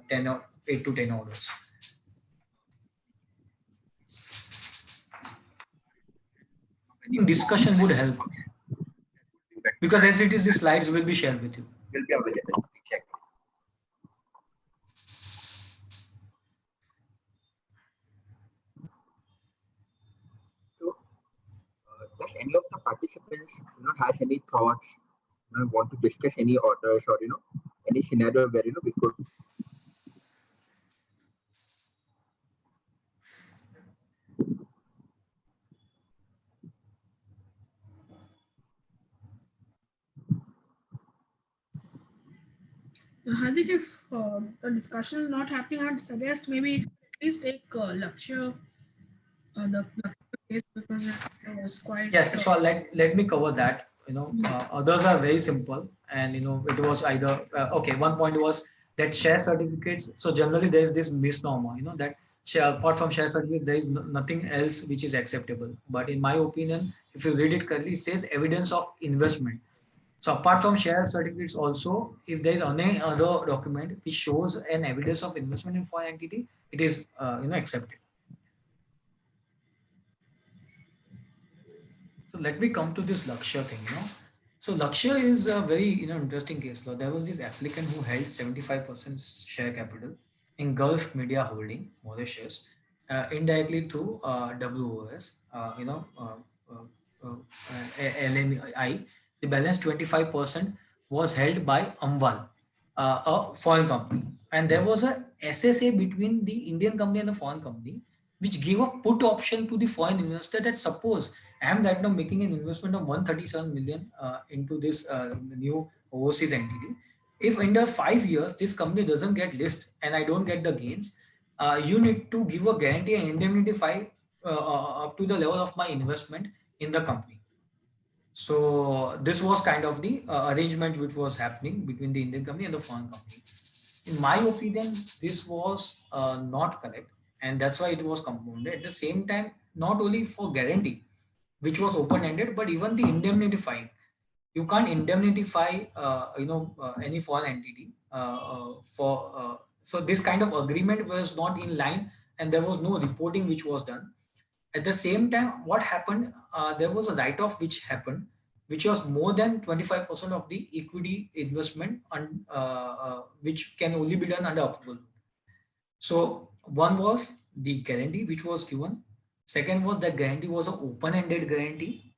10 or 8 to 10 orders. I think discussion would help because as it is, the slides will be shared with you. Will be available. Exactly. So, does any of the participants, has any thoughts, want to discuss any orders or any scenario where we could. Hardik, if the discussion is not happening, I'd suggest maybe please take Lakshya, the case, because it was quite. Yes, so let me cover that. Others are very simple, and it was either okay. One point was that share certificates. So generally, there is this misnomer, that apart from share certificate, there is nothing else which is acceptable. But in my opinion, if you read it correctly, it says evidence of investment. So apart from share certificates, also if there is any other document which shows an evidence of investment in foreign entity, it is accepted. So let me come to this Lakshya thing. So Lakshya is a very interesting case law. There was this applicant who held 75% share capital in Gulf Media Holding, Mauritius, indirectly through WOS, LMI. The balance 25% was held by Amwal, a foreign company, and there was a SSA between the Indian company and the foreign company, which gave a put option to the foreign investor that suppose I am right now making an investment of 137 million into this new overseas entity. If under 5 years this company doesn't get listed and I don't get the gains, you need to give a guarantee and indemnify up to the level of my investment in the company. So this was kind of the arrangement which was happening between the Indian company and the foreign company. In my opinion, this was not correct, and that's why it was compounded. At the same time, not only for guarantee, which was open-ended, but even the indemnifying. You can't indemnify, any foreign entity so this kind of agreement was not in line, and there was no reporting which was done. At the same time, what happened? There was a write-off which happened, which was more than 25% of the equity investment, which can only be done under approval. So one was the guarantee which was given. Second was that guarantee was an open-ended guarantee.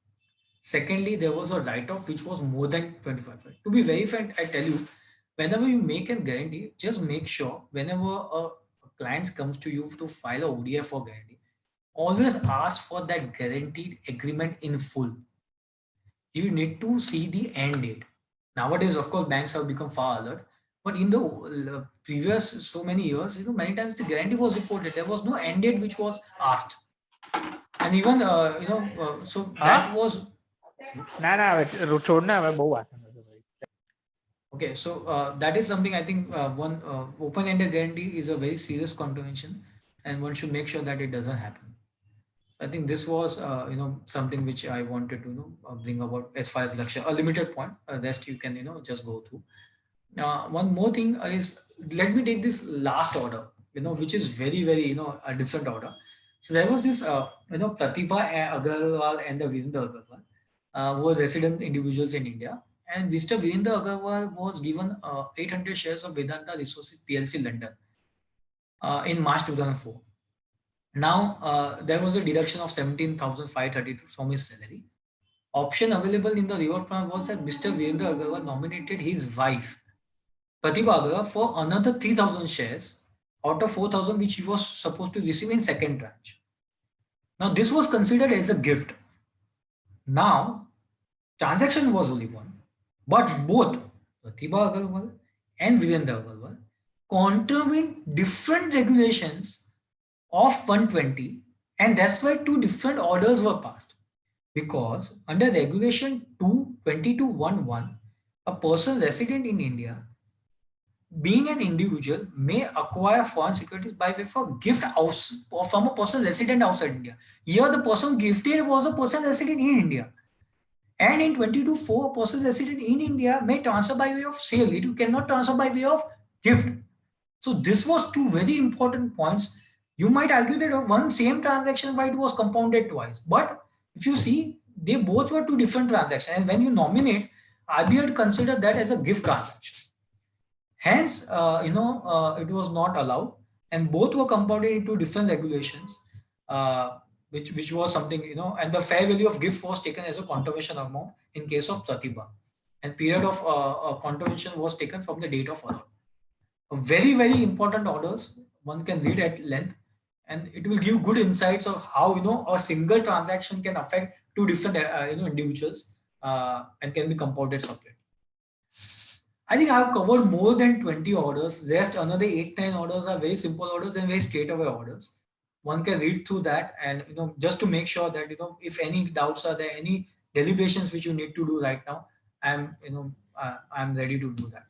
Secondly, there was a write-off which was more than 25%. To be very frank, I tell you, whenever you make a guarantee, just make sure whenever a client comes to you to file a ODI for guarantee, always ask for that guaranteed agreement in full. You need to see the end date. Nowadays, of course, banks have become far alert. But in the previous so many years, many times the guarantee was reported. There was no end date which was asked. And even, so that was. Okay, so that is something I think one open-ended guarantee is a very serious contravention, and one should make sure that it doesn't happen. I think this was something which I wanted to bring about as far as Lakshya, a limited point. Rest you can just go through. One more thing is, let me take this last order, which is very very a different order. So there was this Pratibha Agarwal and the Virendra Agarwal, who was resident individuals in India, and Mr. Virendra Agarwal was given 800 shares of Vedanta Resources PLC London in March 2004. Now, there was a deduction of 17,532 from his salary. Option available in the reward plan was that Mr. Virendra Agarwal nominated his wife, Pratibha Agarwal, for another 3,000 shares out of 4,000 which he was supposed to receive in second tranche. Now, this was considered as a gift. Now, transaction was only one, but both Pratibha Agarwal and Virendra Agarwal contravene different regulations of 120, and that's why two different orders were passed. Because under regulation 22211, a person resident in India being an individual may acquire foreign securities by way of gift or from a person resident outside India. Here, the person gifted was a person resident in India. And in 22(4), a person resident in India may transfer by way of sale. It cannot transfer by way of gift. So this was two very important points. You might argue that one same transaction, why it was compounded twice. But if you see, they both were two different transactions. And when you nominate, RBI had considered that as a gift transaction. Hence, it was not allowed, and both were compounded into different regulations, which was something, and the fair value of gift was taken as a contravention amount in case of Pratibha, and period of contravention was taken from the date of order. Very, very important orders. One can read at length, and it will give good insights of how a single transaction can affect two different individuals and can be compounded separately. I think I've covered more than 20 orders. Just another 8-9 orders are very simple orders and very straightaway orders. One can read through that, and just to make sure that if any doubts are there, any deliberations which you need to do right now, I'm ready to do that.